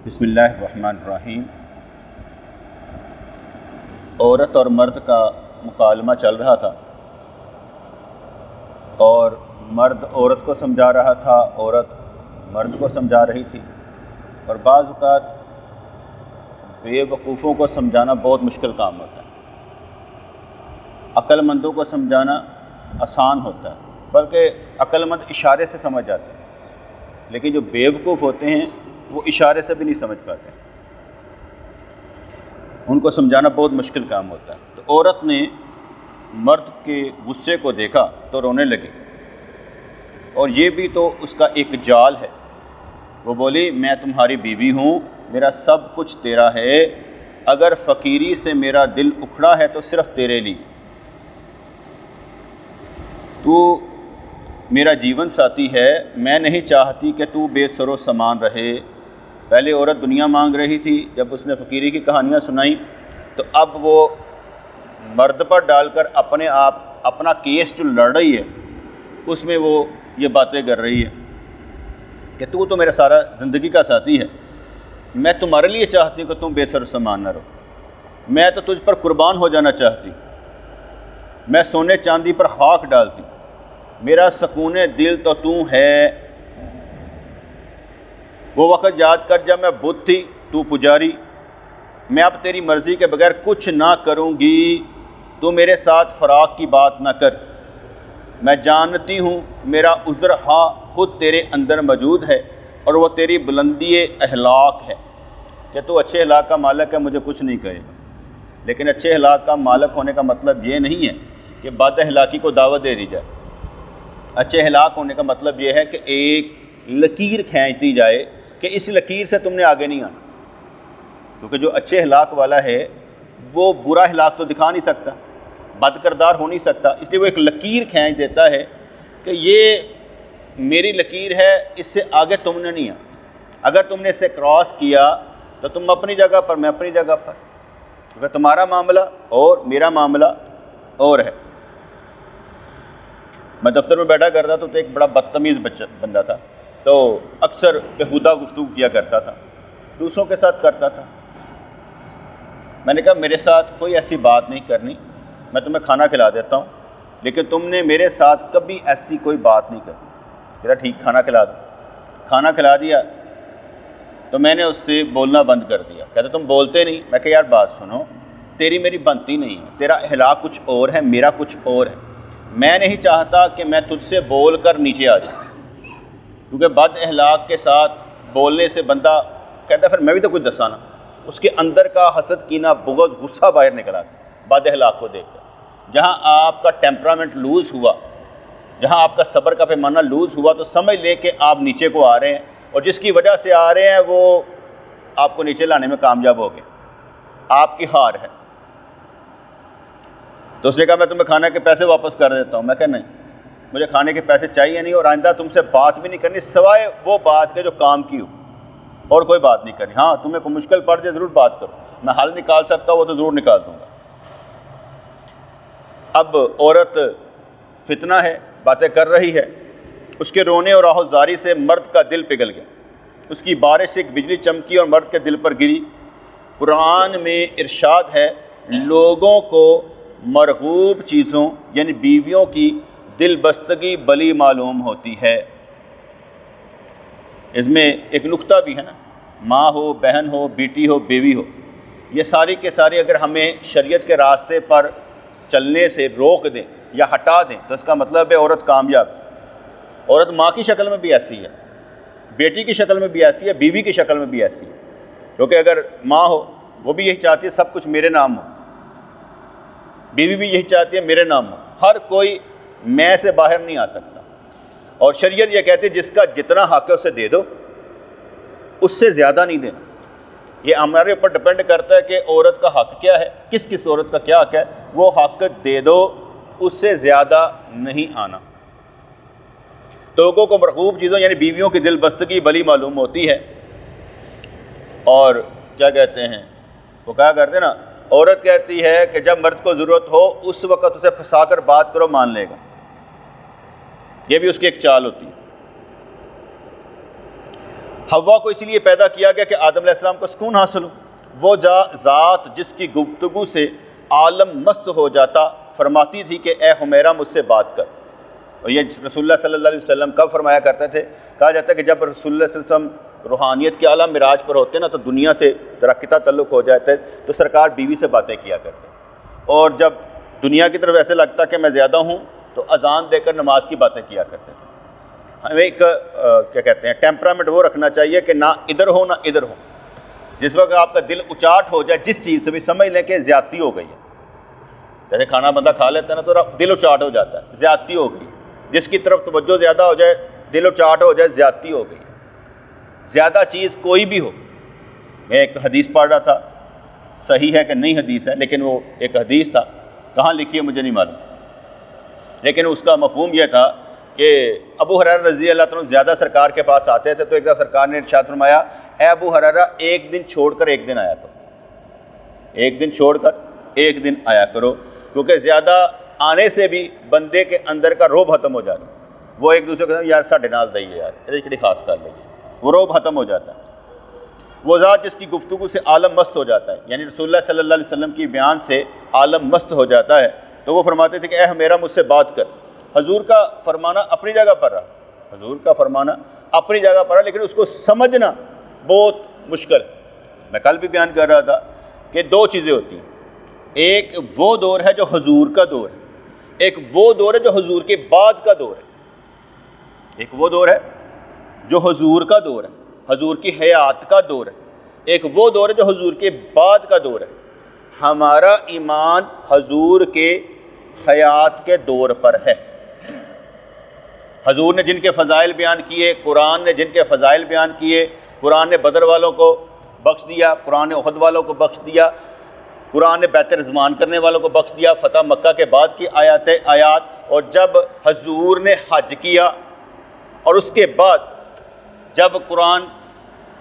بسم اللہ الرحمن الرحیم۔ عورت اور مرد کا مکالمہ چل رہا تھا اور مرد عورت کو سمجھا رہا تھا، عورت مرد کو سمجھا رہی تھی، اور بعض اوقات بے وقوفوں کو سمجھانا بہت مشکل کام ہوتا ہے۔ عقل مندوں کو سمجھانا آسان ہوتا ہے، بلکہ عقل مند اشارے سے سمجھ جاتے ہیں، لیکن جو بے وقوف ہوتے ہیں وہ اشارے سے بھی نہیں سمجھ پاتے، ان کو سمجھانا بہت مشکل کام ہوتا ہے۔ تو عورت نے مرد کے غصے کو دیکھا تو رونے لگی، اور یہ بھی تو اس کا ایک جال ہے۔ وہ بولی، میں تمہاری بیوی ہوں، میرا سب کچھ تیرا ہے، اگر فقیری سے میرا دل اکھڑا ہے تو صرف تیرے لیے، تو میرا جیون ساتھی ہے، میں نہیں چاہتی کہ تو بے سر و سامان رہے۔ پہلے عورت دنیا مانگ رہی تھی، جب اس نے فقیری کی کہانیاں سنائیں تو اب وہ مرد پر ڈال کر اپنا کیس جو لڑ رہی ہے اس میں وہ یہ باتیں کر رہی ہے کہ تو میرا سارا زندگی کا ساتھی ہے، میں تمہارے لیے چاہتی ہوں کہ تم بے سر و سامان نہ رہو، میں تو تجھ پر قربان ہو جانا چاہتی ہوں، میں سونے چاندی پر خاک ڈالتی ہوں، میرا سکون دل تو ہے۔ وہ وقت یاد کر جب میں بت تھی تو پجاری، میں اب تیری مرضی کے بغیر کچھ نہ کروں گی، تو میرے ساتھ فراق کی بات نہ کر، میں جانتی ہوں میرا عذر ہاں خود تیرے اندر موجود ہے، اور وہ تیری بلندی اخلاق ہے کہ تو اچھے اخلاق کا مالک ہے، مجھے کچھ نہیں کہے گا۔ لیکن اچھے اخلاق کا مالک ہونے کا مطلب یہ نہیں ہے کہ بد اخلاقی کو دعوت دے دی جائے۔ اچھے اخلاق ہونے کا مطلب یہ ہے کہ ایک لکیر کھینچ دی جائے کہ اس لکیر سے تم نے آگے نہیں آنا، کیونکہ جو اچھے اخلاق والا ہے وہ برا اخلاق تو دکھا نہیں سکتا، بد کردار ہو نہیں سکتا، اس لیے وہ ایک لکیر کھینچ دیتا ہے کہ یہ میری لکیر ہے، اس سے آگے تم نے نہیں آنا، اگر تم نے اسے کراس کیا تو تم اپنی جگہ پر، میں اپنی جگہ پر، کیونکہ تمہارا معاملہ اور میرا معاملہ اور ہے۔ میں دفتر میں بیٹھا کرتا تو ایک بڑا بدتمیز بندہ تھا، تو اکثر بیہودہ گفتگو کیا کرتا تھا، دوسروں کے ساتھ کرتا تھا۔ میں نے کہا میرے ساتھ کوئی ایسی بات نہیں کرنی، میں تمہیں کھانا کھلا دیتا ہوں، لیکن تم نے میرے ساتھ کبھی ایسی کوئی بات نہیں کرنی۔ کہتا ٹھیک، کھانا کھلا دو۔ کھانا کھلا دیا تو میں نے اس سے بولنا بند کر دیا۔ کہتا تم بولتے نہیں۔ میں کہا یار بات سنو، تیری میری بنتی نہیں ہے، تیرا اخلاق کچھ اور ہے، میرا کچھ اور ہے، میں نہیں چاہتا کہ میں تجھ سے بول کر نیچے آ جاؤں، کیونکہ بد اخلاق کے ساتھ بولنے سے بندہ کہتا پھر میں بھی تو کچھ دسانا، اس کے اندر کا حسد، کینہ، بغض، غصہ باہر نکل آتا بد اخلاق کو دیکھ کر۔ جہاں آپ کا ٹیمپرامنٹ لوز ہوا، جہاں آپ کا صبر کا پیمانہ لوز ہوا، تو سمجھ لیں کہ آپ نیچے کو آ رہے ہیں، اور جس کی وجہ سے آ رہے ہیں وہ آپ کو نیچے لانے میں کامیاب ہو گئے، آپ کی ہار ہے۔ تو اس نے کہا میں تمہیں کھانے کے پیسے واپس کر دیتا ہوں۔ میں کہا نہیں، مجھے کھانے کے پیسے چاہیے نہیں، اور آئندہ تم سے بات بھی نہیں کرنی سوائے وہ بات کے جو کام کی ہو، اور کوئی بات نہیں کرنی۔ ہاں تمہیں کوئی مشکل پڑ جائے ضرور بات کرو، میں حل نکال سکتا ہوں وہ تو ضرور نکال دوں گا۔ اب عورت فتنہ ہے، باتیں کر رہی ہے، اس کے رونے اور آہ و زاری سے مرد کا دل پگھل گیا، اس کی بارش سے ایک بجلی چمکی اور مرد کے دل پر گری۔ قرآن میں ارشاد ہے، لوگوں کو مرغوب چیزوں یعنی بیویوں کی دل بستگی بلی معلوم ہوتی ہے۔ اس میں ایک نقطہ بھی ہے نا، ماں ہو، بہن ہو، بیٹی ہو، بیوی ہو، یہ ساری کے ساری اگر ہمیں شریعت کے راستے پر چلنے سے روک دیں یا ہٹا دیں تو اس کا مطلب ہے عورت کامیاب۔ عورت ماں کی شکل میں بھی ایسی ہے، بیٹی کی شکل میں بھی ایسی ہے، بیوی کی شکل میں بھی ایسی ہے، کیونکہ اگر ماں ہو وہ بھی یہی چاہتی ہے سب کچھ میرے نام ہو، بیوی بھی یہی چاہتی ہے میرے نام ہو، ہر کوئی میں سے باہر نہیں آ سکتا۔ اور شریعت یہ کہتی ہے جس کا جتنا حق ہے اسے دے دو، اس سے زیادہ نہیں دینا۔ یہ ہمارے اوپر ڈپینڈ کرتا ہے کہ عورت کا حق کیا ہے، کس عورت کا کیا حق ہے، وہ حق دے دو، اس سے زیادہ نہیں آنا۔ لوگوں کو مرغوب چیزوں یعنی بیویوں کی دل بستگی بلی معلوم ہوتی ہے، اور کیا کہتے ہیں وہ کہا کرتے نا، عورت کہتی ہے کہ جب مرد کو ضرورت ہو اس وقت اسے پھنسا کر بات کرو، مان لے گا، یہ بھی اس کی ایک چال ہوتی ہے۔ حوا کو اس لیے پیدا کیا گیا کہ آدم علیہ السلام کو سکون حاصل ہو. وہ ذات جس کی گفتگو سے عالم مست ہو جاتا فرماتی تھی کہ اے حمیرہ مجھ سے بات کر. اور یہ رسول اللہ صلی اللہ علیہ وسلم کب فرمایا کرتے تھے؟ کہا جاتا ہے کہ جب رسول اللہ صلی اللہ علیہ وسلم روحانیت کے اعلیٰ معراج پر ہوتے نا تو دنیا سے رابطہ تعلق ہو جاتا ہے، تو سرکار بیوی سے باتیں کیا کرتے، اور جب دنیا کی طرف ایسے لگتا کہ میں زیادہ ہوں تو اذان دے کر نماز کی باتیں کیا کرتے تھے. ہمیں ایک کیا کہتے ہیں ٹیمپرامنٹ وہ رکھنا چاہیے کہ نہ ادھر ہو نہ ادھر ہو. جس وقت آپ کا دل اچاٹ ہو جائے جس چیز سے بھی، سمجھ لیں کہ زیادتی ہو گئی ہے. جیسے کھانا بندہ کھا لیتا ہے نا تو دل اچاٹ ہو جاتا ہے، زیادتی ہو گئی. جس کی طرف توجہ زیادہ ہو جائے، دل اچاٹ ہو جائے، زیادتی ہو گئی. زیادہ چیز کوئی بھی ہو. میں ایک حدیث پڑھ رہا تھا، صحیح ہے کہ نہیں حدیث ہے، لیکن وہ ایک حدیث تھا، کہاں لکھی ہے مجھے نہیں معلوم، لیکن اس کا مفہوم یہ تھا کہ ابو ہریرہ رضی اللہ تعالیٰ زیادہ سرکار کے پاس آتے تھے، تو ایک دفعہ سرکار نے ارشاد فرمایا اے ابو ہریرہ ایک دن چھوڑ کر ایک دن آیا کرو، ایک دن چھوڑ کر ایک دن آیا کرو، کیونکہ زیادہ آنے سے بھی بندے کے اندر کا روب ختم ہو جاتا ہے. وہ ایک دوسرے کو کہتے ہیں یار ساڈے نال دئیے یار یہ کڑی خاص کر لئیے، وہ روب ختم ہو جاتا ہے. وہ ذات جس کی گفتگو سے عالم مست ہو جاتا ہے، یعنی رسول اللہ صلی اللہ علیہ وسلم کی بیان سے عالم مست ہو جاتا ہے. تو وہ فرماتے تھے کہ اے حمیرہ مجھ سے بات کر. حضور کا فرمانا اپنی جگہ پر رہا، حضور کا فرمانا اپنی جگہ پر رہا، لیکن اس کو سمجھنا بہت مشکل ہے. میں کل بھی بیان کر رہا تھا کہ دو چیزیں ہوتی ہیں، ایک وہ دور ہے جو حضور کا دور ہے، ایک وہ دور ہے جو حضور کے بعد کا دور ہے. ایک وہ دور ہے جو حضور کا دور ہے، حضور کی حیات کا دور ہے. ایک وہ دور ہے جو حضور کے بعد کا دور ہے. ہمارا ایمان حضور کے حیات کے دور پر ہے. حضور نے جن کے فضائل بیان کیے، قرآن نے جن کے فضائل بیان کیے، قرآن نے بدر والوں کو بخش دیا، قرآن نے احد والوں کو بخش دیا، قرآن نے بیت رضوان کرنے والوں کو بخش دیا، فتح مکہ کے بعد کی آیات. اور جب حضور نے حج کیا اور اس کے بعد جب قرآن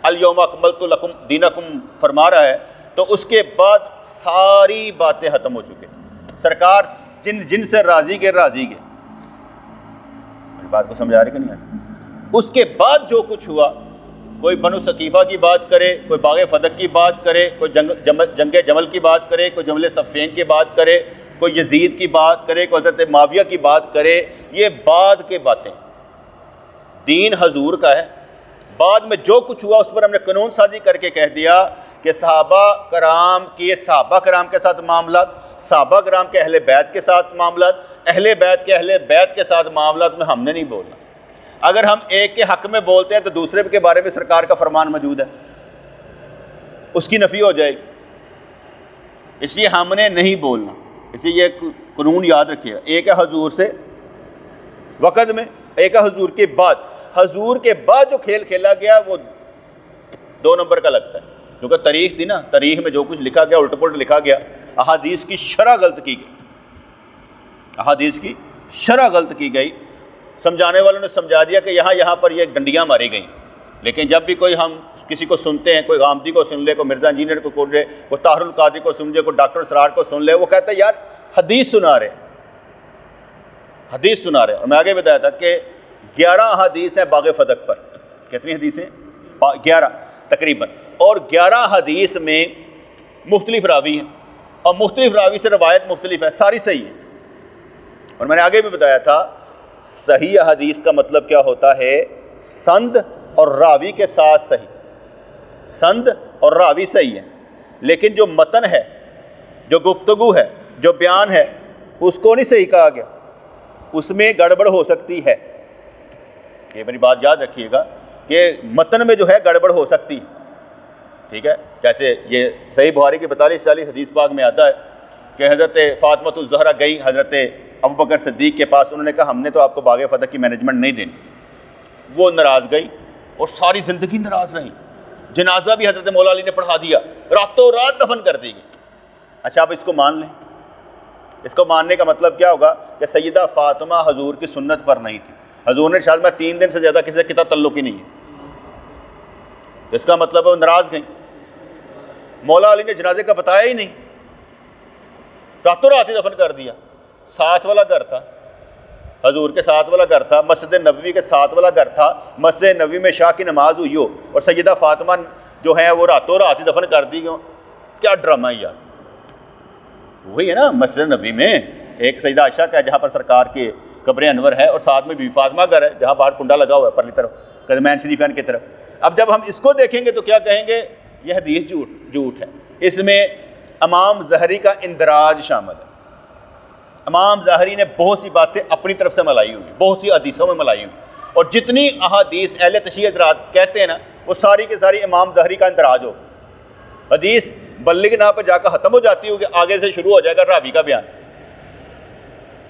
الیوم اکملت لکم دینکم فرما رہا ہے تو اس کے بعد ساری باتیں ختم ہو چکی. سرکار جن سے راضی گئے راضی گئے. میری بات کو سمجھا رہے کہ نہیں ہے؟ اس کے بعد جو کچھ ہوا، کوئی بنو ثقیفہ کی بات کرے، کوئی باغ فتح کی بات کرے، کوئی جنگ جمل کی بات کرے، کوئی جمل صفین کی بات کرے، کوئی یزید کی بات کرے، کوئی حضرت معاویہ کی بات کرے، یہ بعد کے باتیں. دین حضور کا ہے. بعد میں جو کچھ ہوا اس پر ہم نے قانون سازی کر کے کہہ دیا کہ صحابہ کرام کے ساتھ معاملات، صحابہ کرام کے اہل بیت کے ساتھ معاملات، اہل بیت کے ساتھ معاملات میں ہم نے نہیں بولنا. اگر ہم ایک کے حق میں بولتے ہیں تو دوسرے کے بارے میں سرکار کا فرمان موجود ہے، اس کی نفی ہو جائے گی. اس لیے ہم نے نہیں بولنا. اس لیے یہ قانون یاد رکھیے گا. ایک ہے حضور سے وقت میں، ایک ہے حضور کے بعد. حضور کے بعد جو کھیل کھیلا گیا وہ 2 نمبر کا لگتا ہے، کیونکہ تاریخ تھی نا، تاریخ میں جو کچھ لکھا گیا الٹ پلٹ لکھا گیا. احادیث کی شرح غلط کی گئی، احادیث کی شرح غلط کی گئی. سمجھانے والوں نے سمجھا دیا کہ یہاں پر یہ ڈنڈیاں ماری گئیں، لیکن جب بھی کوئی ہم کسی کو سنتے ہیں، کوئی غامدی کو سن لے، کوئی مرزا انجینئر کو سن لے، کوئی طاہر القادری کو سن لے، کوئی ڈاکٹر سرار کو سن لے، وہ کہتا ہے یار حدیث سنا رہے. اور میں آگے بتایا تھا کہ 11 احادیث ہیں باغ فتح پر. کتنی حدیثیں؟ 11 تقریباً. اور 11 حدیث میں مختلف راوی ہیں، اور مختلف راوی سے روایت مختلف ہے، ساری صحیح ہے. اور میں نے آگے بھی بتایا تھا صحیح حدیث کا مطلب کیا ہوتا ہے؟ سند اور راوی کے ساتھ صحیح. سند اور راوی صحیح ہے، لیکن جو متن ہے، جو گفتگو ہے، جو بیان ہے، اس کو نہیں صحیح کہا گیا، اس میں گڑبڑ ہو سکتی ہے. یہ میری بات یاد رکھیے گا کہ متن میں جو ہے گڑبڑ ہو سکتی ہے. ٹھیک ہے؟ جیسے یہ صحیح بخاری کی 42-40 حدیث پاک میں آتا ہے کہ حضرت فاطمۃ الزہرا گئی حضرت ابوبکر صدیق کے پاس. انہوں نے کہا ہم نے تو آپ کو باغ فتح کی مینجمنٹ نہیں دینی. وہ ناراض گئی اور ساری زندگی ناراض رہیں. جنازہ بھی حضرت مولا علی نے پڑھا دیا، راتوں رات دفن کر دی گئی. اچھا آپ اس کو مان لیں. اس کو ماننے کا مطلب کیا ہوگا کہ سیدہ فاطمہ حضور کی سنت پر نہیں تھی. حضور نے شاید میں 3 دن سے زیادہ کسی کے ساتھ تعلق ہی نہیں ہے. اس کا مطلب ہے وہ ناراض گئیں. مولا علی نے جنازے کا بتایا ہی نہیں، راتوں رات ہی دفن کر دیا. ساتھ والا گھر تھا، حضور کے ساتھ والا گھر تھا، مسجد نبوی کے ساتھ والا گھر تھا، مسجد نبوی میں شاہ کی نماز ہوئی ہو اور سیدہ فاطمہ جو ہے وہ راتوں رات ہی دفن کر دی گئی، کیا ڈرامہ ہے یار۔ وہی ہے نا مسجد نبوی میں ایک سیدہ عائشہ کا ہے جہاں پر سرکار کے قبر انور ہے، اور ساتھ میں بی بی فاطمہ گھر ہے جہاں باہر کنڈا لگا ہوا ہے پرلی طرف قدمین شریفین کی طرف۔ اب جب ہم اس کو دیکھیں گے تو کیا کہیں گے؟ یہ حدیث جھوٹ ہے، اس میں امام ظہری کا اندراج شامل ہے۔ امام ظاہری نے بہت سی باتیں اپنی طرف سے ملائی ہوئی، بہت سی حدیثوں میں ملائی ہوئی، اور جتنی احادیث اہل تشیع حضرات کہتے ہیں نا وہ ساری کی ساری امام ظاہری کا اندراج ہو۔ حدیث بلغنا پہ جا کر ختم ہو جاتی ہوگی، آگے سے شروع ہو جائے گا راوی کا بیان،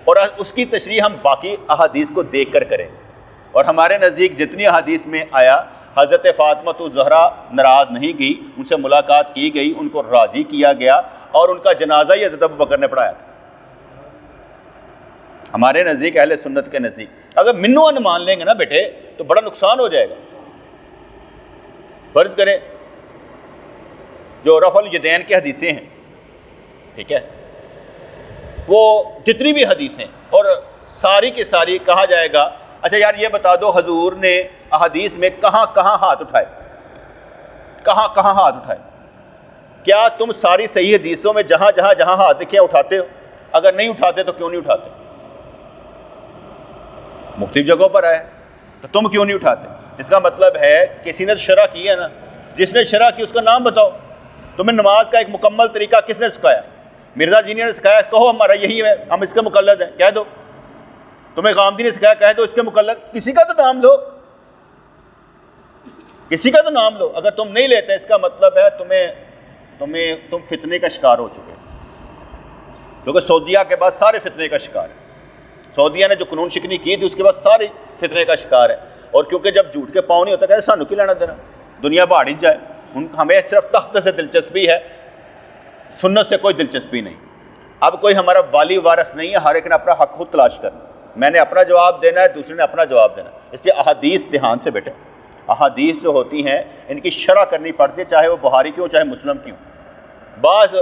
اور اس کی تشریح ہم باقی احادیث کو دیکھ کر کریں۔ اور ہمارے نزدیک جتنی احادیث میں آیا، حضرت فاطمہ الزہرا ناراض نہیں گئی، ان سے ملاقات کی گئی، ان کو راضی کیا گیا، اور ان کا جنازہ ہی حضرت ابوبکر نے پڑھایا تھا۔ ہمارے نزدیک، اہل سنت کے نزدیک، اگر منو ان مان لیں گے نا بیٹے تو بڑا نقصان ہو جائے گا۔ فرض کریں جو رفع الیدین کی حدیثیں ہیں، ٹھیک ہے، وہ جتنی بھی حدیثیں اور ساری کی ساری کہا جائے گا اچھا یار یہ بتا دو حضور نے احادیث میں کہاں کہاں ہاتھ اٹھائے، کہاں کہاں ہاتھ اٹھائے؟ کیا تم ساری صحیح حدیثوں میں جہاں ہاتھ دکھے اٹھاتے ہو؟ اگر نہیں اٹھاتے تو کیوں نہیں اٹھاتے؟ مختلف جگہوں پر آئے تو تم کیوں نہیں اٹھاتے؟ اس کا مطلب ہے کسی نے شرح کی ہے نا، جس نے شرح کی اس کا نام بتاؤ۔ تمہیں نماز کا ایک مکمل طریقہ کس نے سکھایا؟ مرزا جینئر نے سکھایا، کہو ہمارا یہی ہے، ہم اس کے مقلد ہیں، کہہ دو۔ تمہیں غامدی نے سکھایا، کہہ دو اس کے مقلد۔ کسی کا تو نام لو، کسی کا تو نام لو۔ اگر تم نہیں لیتے اس کا مطلب ہے تم فتنے کا شکار ہو چکے، کیونکہ سعودیہ کے بعد سارے فتنے کا شکار ہے۔ سعودیہ نے جو قانون شکنی کی تھی اس کے بعد سارے فتنے کا شکار ہے، اور کیونکہ جب جھوٹ کے پاؤں نہیں ہوتا کہتے سانو کی لینا دینا، دنیا بہاڑ ہی جائے، ہمیں صرف تخت سے دلچسپی ہے، سنت سے کوئی دلچسپی نہیں۔ اب کوئی ہمارا والی وارث نہیں ہے، ہر ایک نے اپنا حق خود تلاش کرنا، میں نے اپنا جواب دینا ہے، دوسرے نے اپنا جواب دینا ہے۔ اس لیے احادیث دھیان سے بیٹھے، احادیث جو ہوتی ہیں ان کی شرح کرنی پڑتی ہے، چاہے وہ بخاری کی ہو چاہے مسلم کی ہو۔ بعض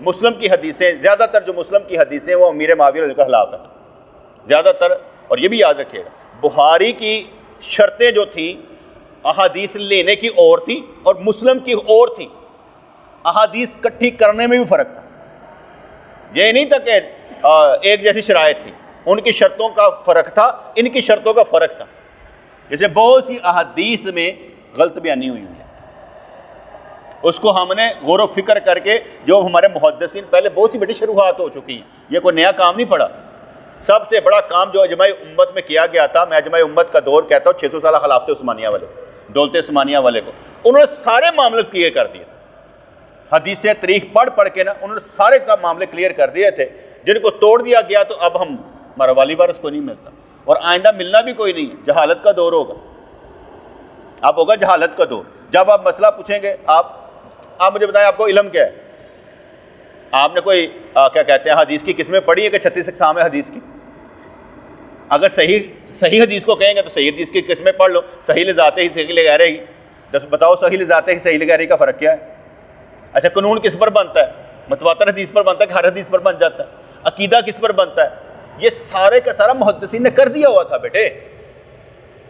مسلم کی حدیثیں، زیادہ تر جو مسلم کی حدیثیں وہ امیر معاویہ رضی اللہ عنہ کے خلاف ہیں زیادہ تر، اور یہ بھی یاد رکھیے گا بخاری کی شرطیں جو تھیں احادیث لینے کی اور تھیں اور مسلم کی اور تھیں، احادیث کٹھی کرنے میں بھی فرق تھا۔ یہ نہیں تھا کہ ایک جیسی شرائط تھی، ان کی شرطوں کا فرق تھا، ان کی شرطوں کا فرق تھا۔ جیسے بہت سی احادیث میں غلط بیانی ہوئی ہے، اس کو ہم نے غور و فکر کر کے، جو ہمارے محدثین پہلے بہت سی بڑی شروحات ہو چکی ہیں، یہ کوئی نیا کام نہیں پڑا۔ سب سے بڑا کام جو اجماع امت میں کیا گیا تھا، میں اجماع امت کا دور کہتا ہوں 600 سالہ خلافت عثمانیہ والے، دولت عثمانیہ والے کو، انہوں نے سارے معاملے کلیئر کر دیے، حدیثیں تاریخ پڑھ کے نا انہوں نے سارے کا معاملے کلیئر کر دیے تھے، جن کو توڑ دیا گیا تو اب ہمارا والی وارث کو نہیں ملتا، اور آئندہ ملنا بھی کوئی نہیں ہے۔ جہالت کا دور ہوگا، اب ہوگا جہالت کا دور۔ جب آپ مسئلہ پوچھیں گے، آپ مجھے بتائیں آپ کو علم کیا ہے؟ آپ نے کوئی کیا کہتے ہیں حدیث کی قسمیں پڑھی ہے کہ 36 اقسام ہے حدیث کی؟ اگر صحیح حدیث کو کہیں گے تو صحیح حدیث کی قسمیں پڑھ لو، صحیح لذاتِ ہی صحیح لغیرہ ہی، بتاؤ صحیح لذاتِ ہی صحیح لغیرہ کا فرق کیا ہے؟ اچھا قانون کس پر بنتا ہے؟ متواتر حدیث پر بنتا ہے کہ ہر حدیث پر بن جاتا ہے؟ عقیدہ کس پر بنتا ہے؟ یہ سارے کا سارا محدثین نے کر دیا ہوا تھا بیٹے،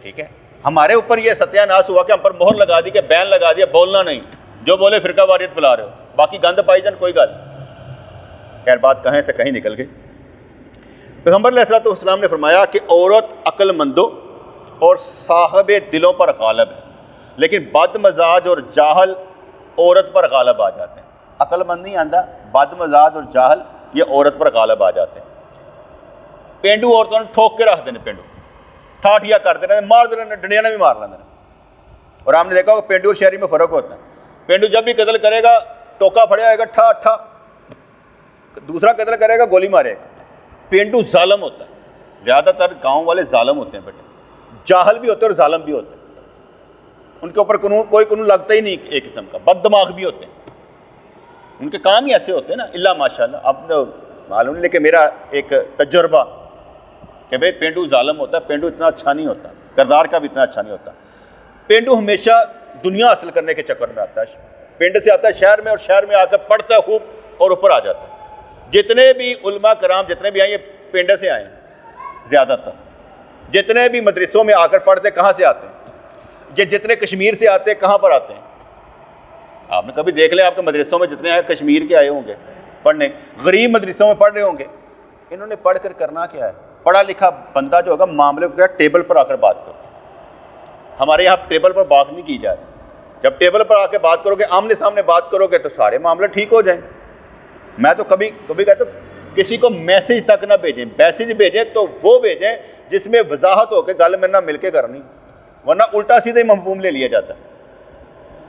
ٹھیک ہے۔ ہمارے اوپر یہ ستیہ ناس ہوا کہ ہم پر مہر لگا دی، کہ بین لگا دیا، بولنا نہیں، جو بولے فرقہ واریت پھیلا رہے ہو، باقی گند پائی جان کوئی گل۔ خیر بات کہیں سے کہیں نکل گئی۔ پیغمبر علیہ الصلوۃ والسلام نے فرمایا کہ عورت عقل مندوں اور صاحب دلوں پر غالب ہے، لیکن بد مزاج اور جاہل عورت پر غالب آ جاتے ہیں۔ عقل مند نہیں آندا، بد مزاج اور جاہل یہ عورت پر غالب آ جاتے ہیں۔ پینڈو عورتوں نے ٹھوک کے رکھ دینے، پینڈو ٹھاٹھیا کرتے رہتے، مار دینے، ڈنڈیا نے بھی مار لینا۔ اور ہم نے دیکھا کہ پینڈو اور شہری میں فرق ہوتا ہے۔ پینڈو جب بھی قتل کرے گا ٹوکا پھڑیا آئے گا، ٹھا ٹھا، دوسرا قتل کرے گا گولی مارے گا۔ پینڈو ظالم ہوتا ہے، زیادہ تر گاؤں والے ظالم ہوتے ہیں بیٹے، جاہل بھی ہوتے ہیں اور ظالم بھی ہوتے ہیں، ان کے اوپر کوئی قانون لگتا ہی نہیں، ایک قسم کا بد دماغ بھی ہوتے ہیں، ان کے کام ہی ایسے ہوتے ہیں نا، اللہ ماشاء اللہ۔ اب معلوم نہیں، لیکن میرا ایک تجربہ کہ بھئی پینڈو ظالم ہوتا ہے، پینڈو اتنا اچھا نہیں ہوتا، کردار کا بھی اتنا اچھا نہیں ہوتا۔ پینڈو ہمیشہ دنیا حاصل کرنے کے چکر میں آتا ہے، پنڈ سے آتا ہے شہر میں، اور شہر میں آ کر پڑھتا ہے خوب اور اوپر آ جاتا ہے۔ جتنے بھی علماء کرام جتنے بھی آئے یہ پنڈ سے آئے ہیں زیادہ تر، جتنے بھی مدرسوں میں آ کر پڑھتے کہاں سے آتے ہیں؟ یہ جتنے کشمیر سے آتے کہاں پر آتے ہیں؟ آپ نے کبھی دیکھ لیں آپ کے مدرسوں میں جتنے آئے کشمیر کے آئے ہوں گے پڑھنے، غریب مدرسوں میں پڑھ رہے ہوں گے. انہوں نے پڑھ کر کرنا کیا ہے؟ پڑھا لکھا بندہ جو ہوگا معاملے کو کیا ٹیبل پر آ کر بات کرو. ہمارے یہاں ٹیبل پر بات نہیں کی جاتی. جب ٹیبل پر آ کے بات کرو گے، آمنے سامنے بات کرو گے تو سارے معاملے ٹھیک ہو جائیں. میں تو کبھی کہتا ہوں کسی کو میسج تک نہ بھیجیں، میسج بھیجیں تو وہ بھیجیں جس میں وضاحت ہو کے گل میرے نہ مل کے کرنی، ورنہ الٹا سیدھا ہی مفہوم لے لیا جاتا ہے.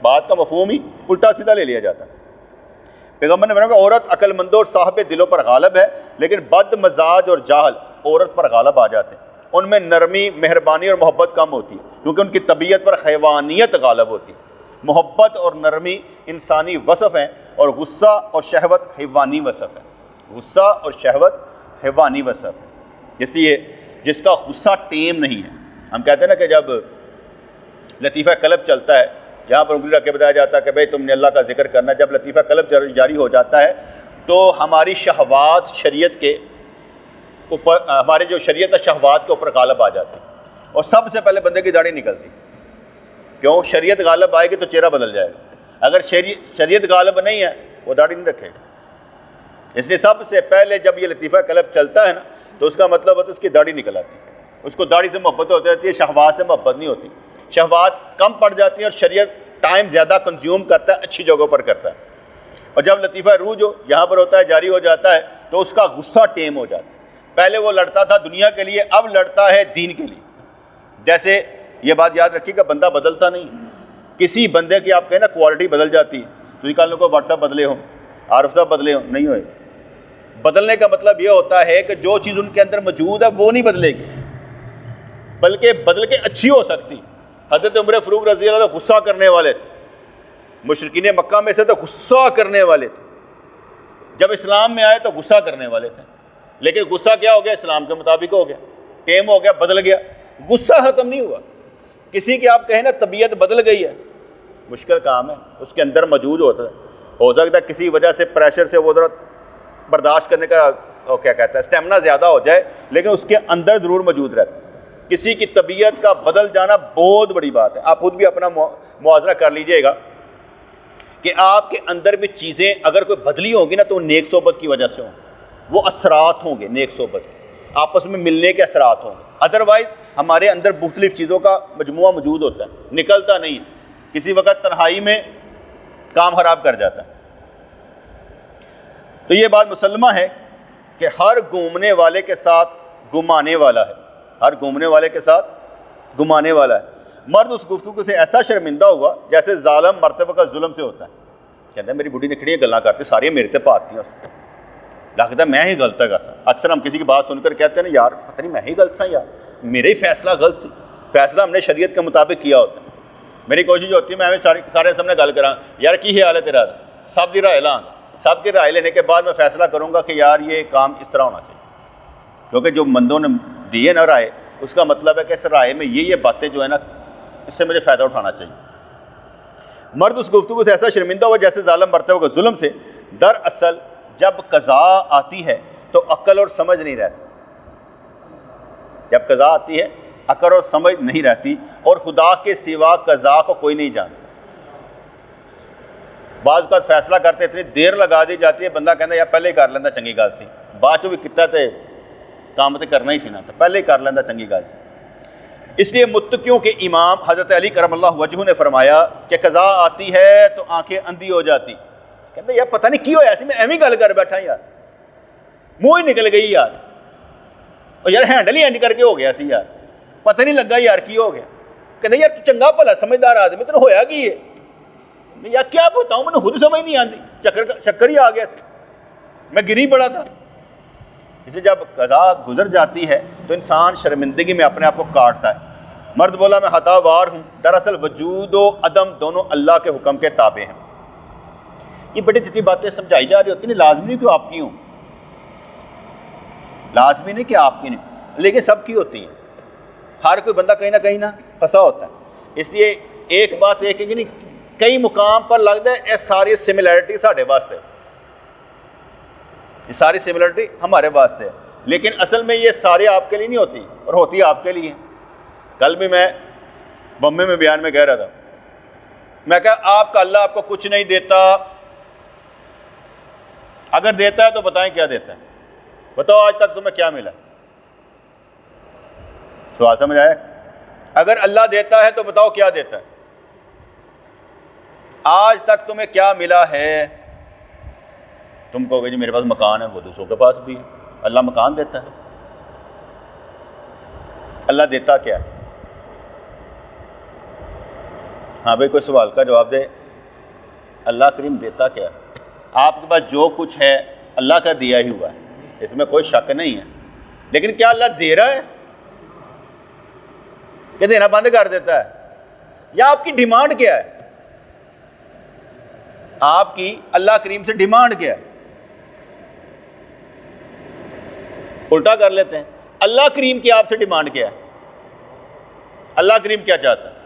بات کا مفہوم ہی الٹا سیدھا لے لیا جاتا ہے. پیغمبر نے فرمایا کہ عورت عقل مندوں اور صاحب دلوں پر غالب ہے، لیکن بد مزاج اور جاہل عورت پر غالب آ جاتے ہیں. ان میں نرمی، مہربانی اور محبت کم ہوتی ہے کیونکہ ان کی طبیعت پر حیوانیت غالب ہوتی ہے. محبت اور نرمی انسانی وصف ہیں اور غصہ اور شہوت حیوانی وصف ہے. غصہ اور شہوت حیوانی وصف ہے. اس لیے جس کا غصہ ٹیم نہیں ہے، ہم کہتے ہیں نا کہ جب لطیفہ قلب چلتا ہے، یہاں پر انگلی رکھ کے بتایا جاتا ہے کہ بھئی تم نے اللہ کا ذکر کرنا. جب لطیفہ قلب جاری ہو جاتا ہے تو ہماری شہوات شریعت کے اوپر، ہمارے جو شریعت شہوات کے اوپر غالب آ جاتے ہیں. اور سب سے پہلے بندے کی داڑھی نکلتی. کیوں؟ شریعت غالب آئے گی تو چہرہ بدل جائے گا. اگر شریعت غالب نہیں ہے وہ داڑھی نہیں رکھے گا. اس لیے سب سے پہلے جب یہ لطیفہ قلب چلتا ہے نا تو اس کا مطلب ہوتا ہے اس کی داڑھی نکل آتی ہے. اس کو داڑھی سے محبت ہوتی رہتی ہے، شہوات سے محبت نہیں ہوتی. شہوات کم پڑ جاتی ہیں اور شریعت ٹائم زیادہ کنزیوم کرتا ہے، اچھی جگہوں پر کرتا ہے. اور جب لطیفہ روح جو یہاں پر ہوتا ہے جاری ہو جاتا ہے تو اس کا غصہ ٹیم ہو جاتا ہے. پہلے وہ لڑتا تھا دنیا کے لیے، اب لڑتا ہے دین کے لیے. جیسے یہ بات یاد رکھیے کہ بندہ بدلتا نہیں. کسی بندے کی آپ کہیں نا کوالٹی بدل جاتی ہے، تو کل کو واٹس ایپ بدلے ہوں، عارف صاحب بدلے ہوں، نہیں ہوئے. بدلنے کا مطلب یہ ہوتا ہے کہ جو چیز ان کے اندر موجود ہے وہ نہیں بدلے گی، بلکہ بدل کے اچھی ہو سکتی. حضرت عمر فاروق رضی اللہ عنہ غصہ کرنے والے تھے، مشرکین مکہ میں سے تو غصہ کرنے والے تھے. جب اسلام میں آئے تو غصہ کرنے والے تھے، لیکن غصہ کیا ہو گیا؟ اسلام کے مطابق ہو گیا، ٹیم ہو گیا، بدل گیا. غصہ ختم نہیں ہوا. کسی کی آپ کہیں نا طبیعت بدل گئی ہے، مشکل کام ہے، اس کے اندر موجود ہوتا ہے. ہو سکتا ہے کسی وجہ سے پریشر سے وہ ذرا برداشت کرنے کا کیا کہتا ہے اسٹیمنا زیادہ ہو جائے، لیکن اس کے اندر ضرور موجود رہتا ہے. کسی کی طبیعت کا بدل جانا بہت بڑی بات ہے. آپ خود بھی اپنا موازنہ کر لیجئے گا کہ آپ کے اندر بھی چیزیں اگر کوئی بدلی ہوگی نا تو نیک صحبت کی وجہ سے ہوں. وہ اثرات ہوں گے نیک صحبت کے، آپس میں ملنے کے اثرات ہوں گے. ادروائز ہمارے اندر مختلف چیزوں کا مجموعہ موجود ہوتا ہے، نکلتا نہیں ہے. کسی وقت تنہائی میں کام خراب کر جاتا ہے. تو یہ بات مسلمہ ہے کہ ہر گھومنے والے کے ساتھ گمانے والا ہے. ہر گھومنے والے کے ساتھ گمانے والا ہے. مرد اس گفتگو سے ایسا شرمندہ ہوا جیسے ظالم مرتبہ کا ظلم سے ہوتا ہے. کہتے ہیں میری بڈھی نے کھڑیاں گلاں کرتی ساری میرے تے پاتی ہیں، لگتا ہے میں ہی غلط ہے. اکثر ہم کسی کی بات سن کر کہتے ہیں نا یار پتہ نہیں میں ہی غلط سا، یار میرے ہی فیصلہ غلط سی. فیصلہ ہم نے شریعت کے مطابق کیا ہوتا ہے. میری کوشش ہوتی ہے میں سارے سامنے گل کراں یار کی حال ہے تیرا، سب کی رائے لان، سب کی رائے لینے کے بعد میں فیصلہ کروں گا کہ یار یہ کام اس طرح ہونا چاہیے. کیونکہ جو بندوں نے دی ہے نا رائے، اس کا مطلب ہے کہ اس رائے میں یہ باتیں جو ہے نا اس سے مجھے فائدہ اٹھانا چاہیے. مرد اس گفتگو سے ایسا شرمندہ ہوا جیسے ظالم مرتبہ کا ظلم سے. دراصل جب قضا آتی ہے تو عقل اور سمجھ نہیں رہتی. جب قضا آتی ہے عقل اور سمجھ نہیں رہتی، اور خدا کے سوا قضا کو کوئی نہیں جانتا. بعض اوقات فیصلہ کرتے اتنی دیر لگا دی جاتی ہے، بندہ کہتا ہے یا پہلے ہی کر لینا چنگی گل سی، بعد چوں بھی کتا تے کام تے کرنا ہی سی نا، تو پہلے ہی کر لینا چنگی گل سی. اس لیے متقیوں کے امام حضرت علی کرم اللہ وجہہ نے فرمایا کہ قضا آتی ہے تو آنکھیں اندھی ہو جاتی. کہتے یار پتہ نہیں کی ہوا ایسی، میں ایویں گل کر بیٹھا یار، منہ ہی نکل گئی یار، اور یار ہینڈل ہی انج کر کے ہو گیا سی یار، پتہ نہیں لگا یار کی ہو گیا. کہتے یار تو چنگا بھلا سمجھدار آدمی، تینوں ہویا کی ہے؟ یار کیا بتاؤں مجھے خود سمجھ نہیں آتی، چکر ہی آ گیا سی، میں گری پڑا تھا. اسے جب قضا گزر جاتی ہے تو انسان شرمندگی میں اپنے آپ کو کاٹتا ہے. مرد بولا میں خطا وار ہوں. دراصل وجود و عدم دونوں اللہ کے حکم کے تابع ہیں. یہ بڑی جتنی باتیں سمجھائی جا رہی ہوتی ہیں، لازمی نہیں کہ آپ کی ہوں، لازمی نہیں کہ آپ کی نہیں، لیکن سب کی ہوتی ہیں. ہر کوئی بندہ کہیں نہ پھنسا ہوتا ہے. اس لیے ایک بات ایک ہے کہ نہیں، کئی مقام پر لگتا ہے یہ ساری سملیرٹی ساڈے واسطے، یہ ساری سملیرٹی ہمارے واسطے ہے. لیکن اصل میں یہ سارے آپ کے لیے نہیں ہوتی، اور ہوتی آپ کے لیے۔ کل بھی میں بمبے میں بیان میں کہہ رہا تھا، میں کہا آپ کا اللہ آپ کو کچھ نہیں دیتا، اگر دیتا ہے تو بتائیں کیا دیتا ہے، بتاؤ آج تک تمہیں کیا ملا؟ سوال سمجھ آیا؟ اگر اللہ دیتا ہے تو بتاؤ کیا دیتا ہے، آج تک تمہیں کیا ملا ہے؟ تم کہو گے جی میرے پاس مکان ہے، وہ دوسروں کے پاس بھی ہے، اللہ مکان دیتا ہے، اللہ دیتا کیا ہے؟ ہاں بھائی کوئی سوال کا جواب دے، اللہ کریم دیتا کیا ہے؟ آپ کے پاس جو کچھ ہے اللہ کا دیا ہی ہوا ہے، اس میں کوئی شک نہیں ہے، لیکن کیا اللہ دے رہا ہے کہ دینا بند کر دیتا ہے؟ یا آپ کی ڈیمانڈ کیا ہے؟ آپ کی اللہ کریم سے ڈیمانڈ کیا ہے؟ الٹا کر لیتے ہیں، اللہ کریم کی آپ سے ڈیمانڈ کیا ہے؟ اللہ کریم کیا چاہتا ہے؟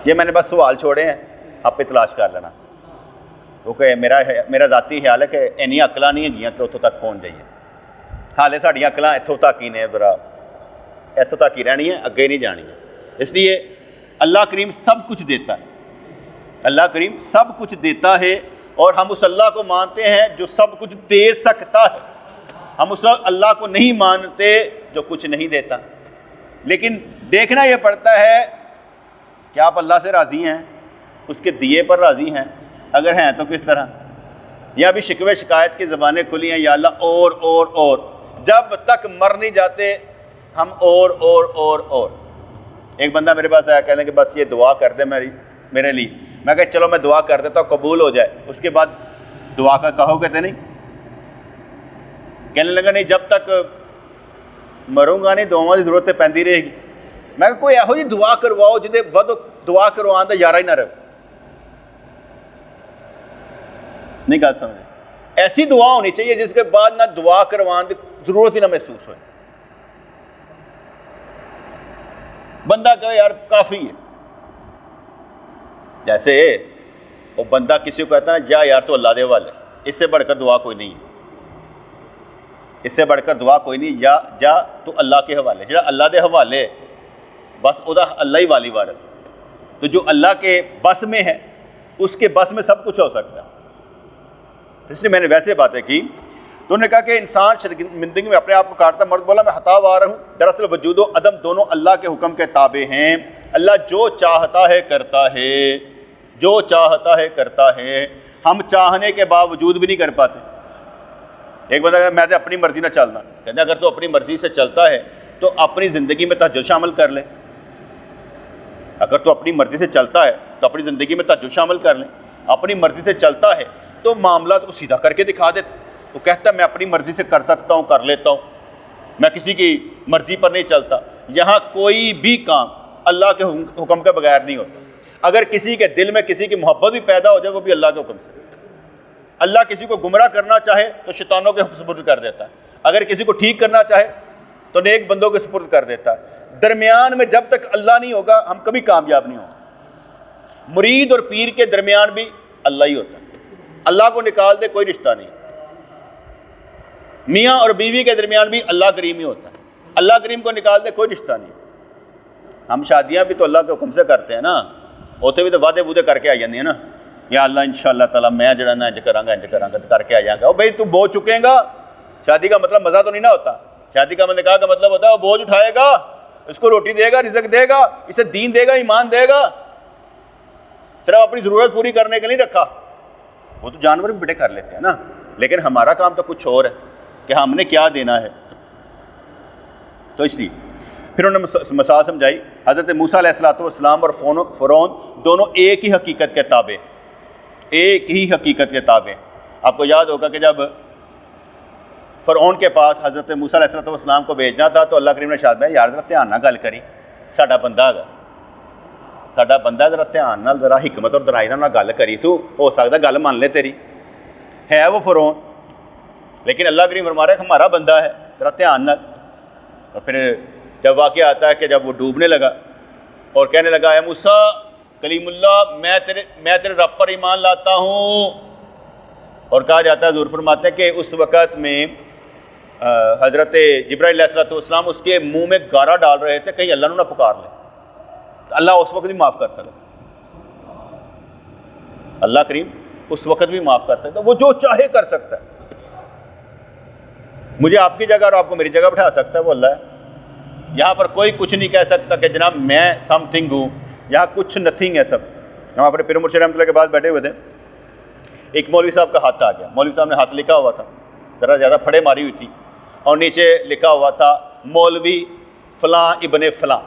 یہ میں نے بس سوال چھوڑے ہیں، آپ پہ تلاش کر لینا، کیونکہ میرا ذاتی خیال ہے کہ اینی عقلاں نہیں ہیں کہ اتوں تک پہنچ جائیے، حالے ساڈیاں عقلاں اتوں تک ہی نے، ذرا اتوں تک ہی رہنی ہے، اگے نہیں جانی ہے۔ اس لیے اللہ کریم سب کچھ دیتا ہے، اللہ کریم سب کچھ دیتا ہے، اور ہم اس اللہ کو مانتے ہیں جو سب کچھ دے سکتا ہے، ہم اس اللہ کو نہیں مانتے جو کچھ نہیں دیتا۔ لیکن دیکھنا یہ پڑتا ہے کہ آپ اللہ سے راضی ہیں، اس کے دیے پر راضی ہیں، اگر ہیں تو کس طرح؟ یا بھی شکوے شکایت کی زبانیں کھلی ہیں، یا اللہ اور جب تک مر نہیں جاتے ہم اور۔ ایک بندہ میرے پاس آیا، کہنے کہ بس یہ دعا کر دے میرے لیے، میں کہا چلو میں دعا کر دیتا ہوں، قبول ہو جائے، اس کے بعد دعا کا کہو گے تو نہیں؟ کہنے لگا نہیں جب تک مروں گا نہیں دعاؤں کی ضرورت پیندی رہے گی۔ میں کہا کوئی یہو جی دعا کرواؤ جہدے ود دعا کروان دا یارہ ہی نہ رہے، نہیں گل سمجھے؟ ایسی دعا ہونی چاہیے جس کے بعد نہ دعا کروان کی ضرورت ہی نہ محسوس ہوئے، بندہ کہے یار کافی ہے۔ جیسے وہ بندہ کسی کو کہتا ہے نا جا یار تو اللہ دے حوالے، اس سے بڑھ کر دعا کوئی نہیں ہے، اس سے بڑھ کر دعا کوئی نہیں، جا تو اللہ کے حوالے، جڑا اللہ دے حوالے بس او دا اللہ ہی والی وارث، تو جو اللہ کے بس میں ہے اس کے بس میں سب کچھ ہو سکتا ہے۔ اس لیے میں نے ویسے باتیں کی تو انہوں نے کہا کہ انسان شرمندگی میں اپنے آپ کو کاٹتا، مرد بولا میں ہتھا آ رہا ہوں، دراصل وجود و عدم دونوں اللہ کے حکم کے تابع ہیں، اللہ جو چاہتا ہے کرتا ہے، جو چاہتا ہے کرتا ہے، ہم چاہنے کے باوجود بھی نہیں کر پاتے۔ ایک بندہ کہتا میں تو اپنی مرضی نہ چلنا، کہتے اگر تو اپنی مرضی سے چلتا ہے تو اپنی زندگی میں تہجد شامل کر لیں، اگر تو اپنی مرضی سے چلتا ہے تو اپنی زندگی میں تہجد شامل کر لیں، اپنی مرضی سے چلتا ہے تو معاملات کو سیدھا کر کے دکھا دے، تو کہتا ہے میں اپنی مرضی سے کر سکتا ہوں، کر لیتا ہوں، میں کسی کی مرضی پر نہیں چلتا۔ یہاں کوئی بھی کام اللہ کے حکم کے بغیر نہیں ہوتا، اگر کسی کے دل میں کسی کی محبت بھی پیدا ہو جائے وہ بھی اللہ کے حکم سے۔ اللہ کسی کو گمراہ کرنا چاہے تو شیطانوں کے سپرد کر دیتا ہے، اگر کسی کو ٹھیک کرنا چاہے تو نیک بندوں کے سپرد کر دیتا ہے۔ درمیان میں جب تک اللہ نہیں ہوگا ہم کبھی کامیاب نہیں ہوں گے۔ مرید اور پیر کے درمیان بھی اللہ ہی ہوتا ہے، اللہ کو نکال دے کوئی رشتہ نہیں۔ میاں اور بیوی کے درمیان بھی اللہ کریم ہی ہوتا ہے، اللہ کریم کو نکال دے کوئی رشتہ نہیں۔ ہم شادیاں بھی تو اللہ کے حکم سے کرتے ہیں نا، ہوتے بھی تو وعدے وعدے کر کے آ جاندی ہیں نا، یا اللہ انشاءاللہ تعالیٰ میں جڑا نا انج کراں گا کر کے آ جائیں گا۔ بھائی تو بوجھ چکیں گا، شادی کا مطلب مزہ تو نہیں نہ ہوتا، شادی کا نکاح کا مطلب ہوتا ہے وہ بوجھ اٹھائے گا، اس کو روٹی دے گا، رزق دے گا، اسے دین دے گا، ایمان دے گا، صرف اپنی ضرورت پوری کرنے کے نہیں رکھا۔ وہ تو جانور بھی بڑے کر لیتے ہیں نا، لیکن ہمارا کام تو کچھ اور ہے کہ ہم نے کیا دینا ہے۔ تو اس لیے پھر انہوں نے مثال سمجھائی، حضرت موسیٰ علیہ السلام اور فرعون دونوں ایک ہی حقیقت کے تابع، ایک ہی حقیقت کے تابع۔ آپ کو یاد ہوگا کہ جب فرعون کے پاس حضرت موسیٰ علیہ السلام کو بھیجنا تھا تو اللہ کریم نے ارشاد فرمایا یار ذرا دھیان نہ گل کری، ساڈا بندہ ہے، ساڈا بندہ، ذرا دھیان نال ذرا حکمت اور درائی نال گل کری، سو ہو سکتا گل مان لے تیری، ہے وہ فرعون، لیکن اللہ کریم فرما رہا ہے کہ ہمارا بندہ ہے، ذرا دھیان نال۔ اور پھر جب واقعہ آتا ہے کہ جب وہ ڈوبنے لگا اور کہنے لگا اے موسیٰ کلیم اللہ میں تیرے رب پر ایمان لاتا ہوں، اور کہا جاتا ہے، حضور فرماتے ہیں کہ اس وقت میں حضرت جبرائیل علیہ السلام اس کے منہ میں گارا ڈال رہے تھے کہیں اللہ نہ پکار لے. اللہ اس وقت بھی معاف کر سکتا، اللہ کریم اس وقت بھی معاف کر سکتا، وہ جو چاہے کر سکتا ہے. مجھے آپ کی جگہ اور آپ کو میری جگہ بٹھا سکتا ہے وہ اللہ ہے. یہاں پر کوئی کچھ نہیں کہہ سکتا کہ جناب میں سم تھنگ ہوں، یہاں کچھ نتھنگ ہے سب. ہم اپنے پیر مرشد رحمۃ اللہ کے بعد بیٹھے ہوئے تھے، ایک مولوی صاحب کا ہاتھ آ گیا. مولوی صاحب نے ہاتھ لکھا ہوا تھا، ذرا زیادہ پھڑے ماری ہوئی تھی، اور نیچے لکھا ہوا تھا مولوی فلاں ابن فلاں.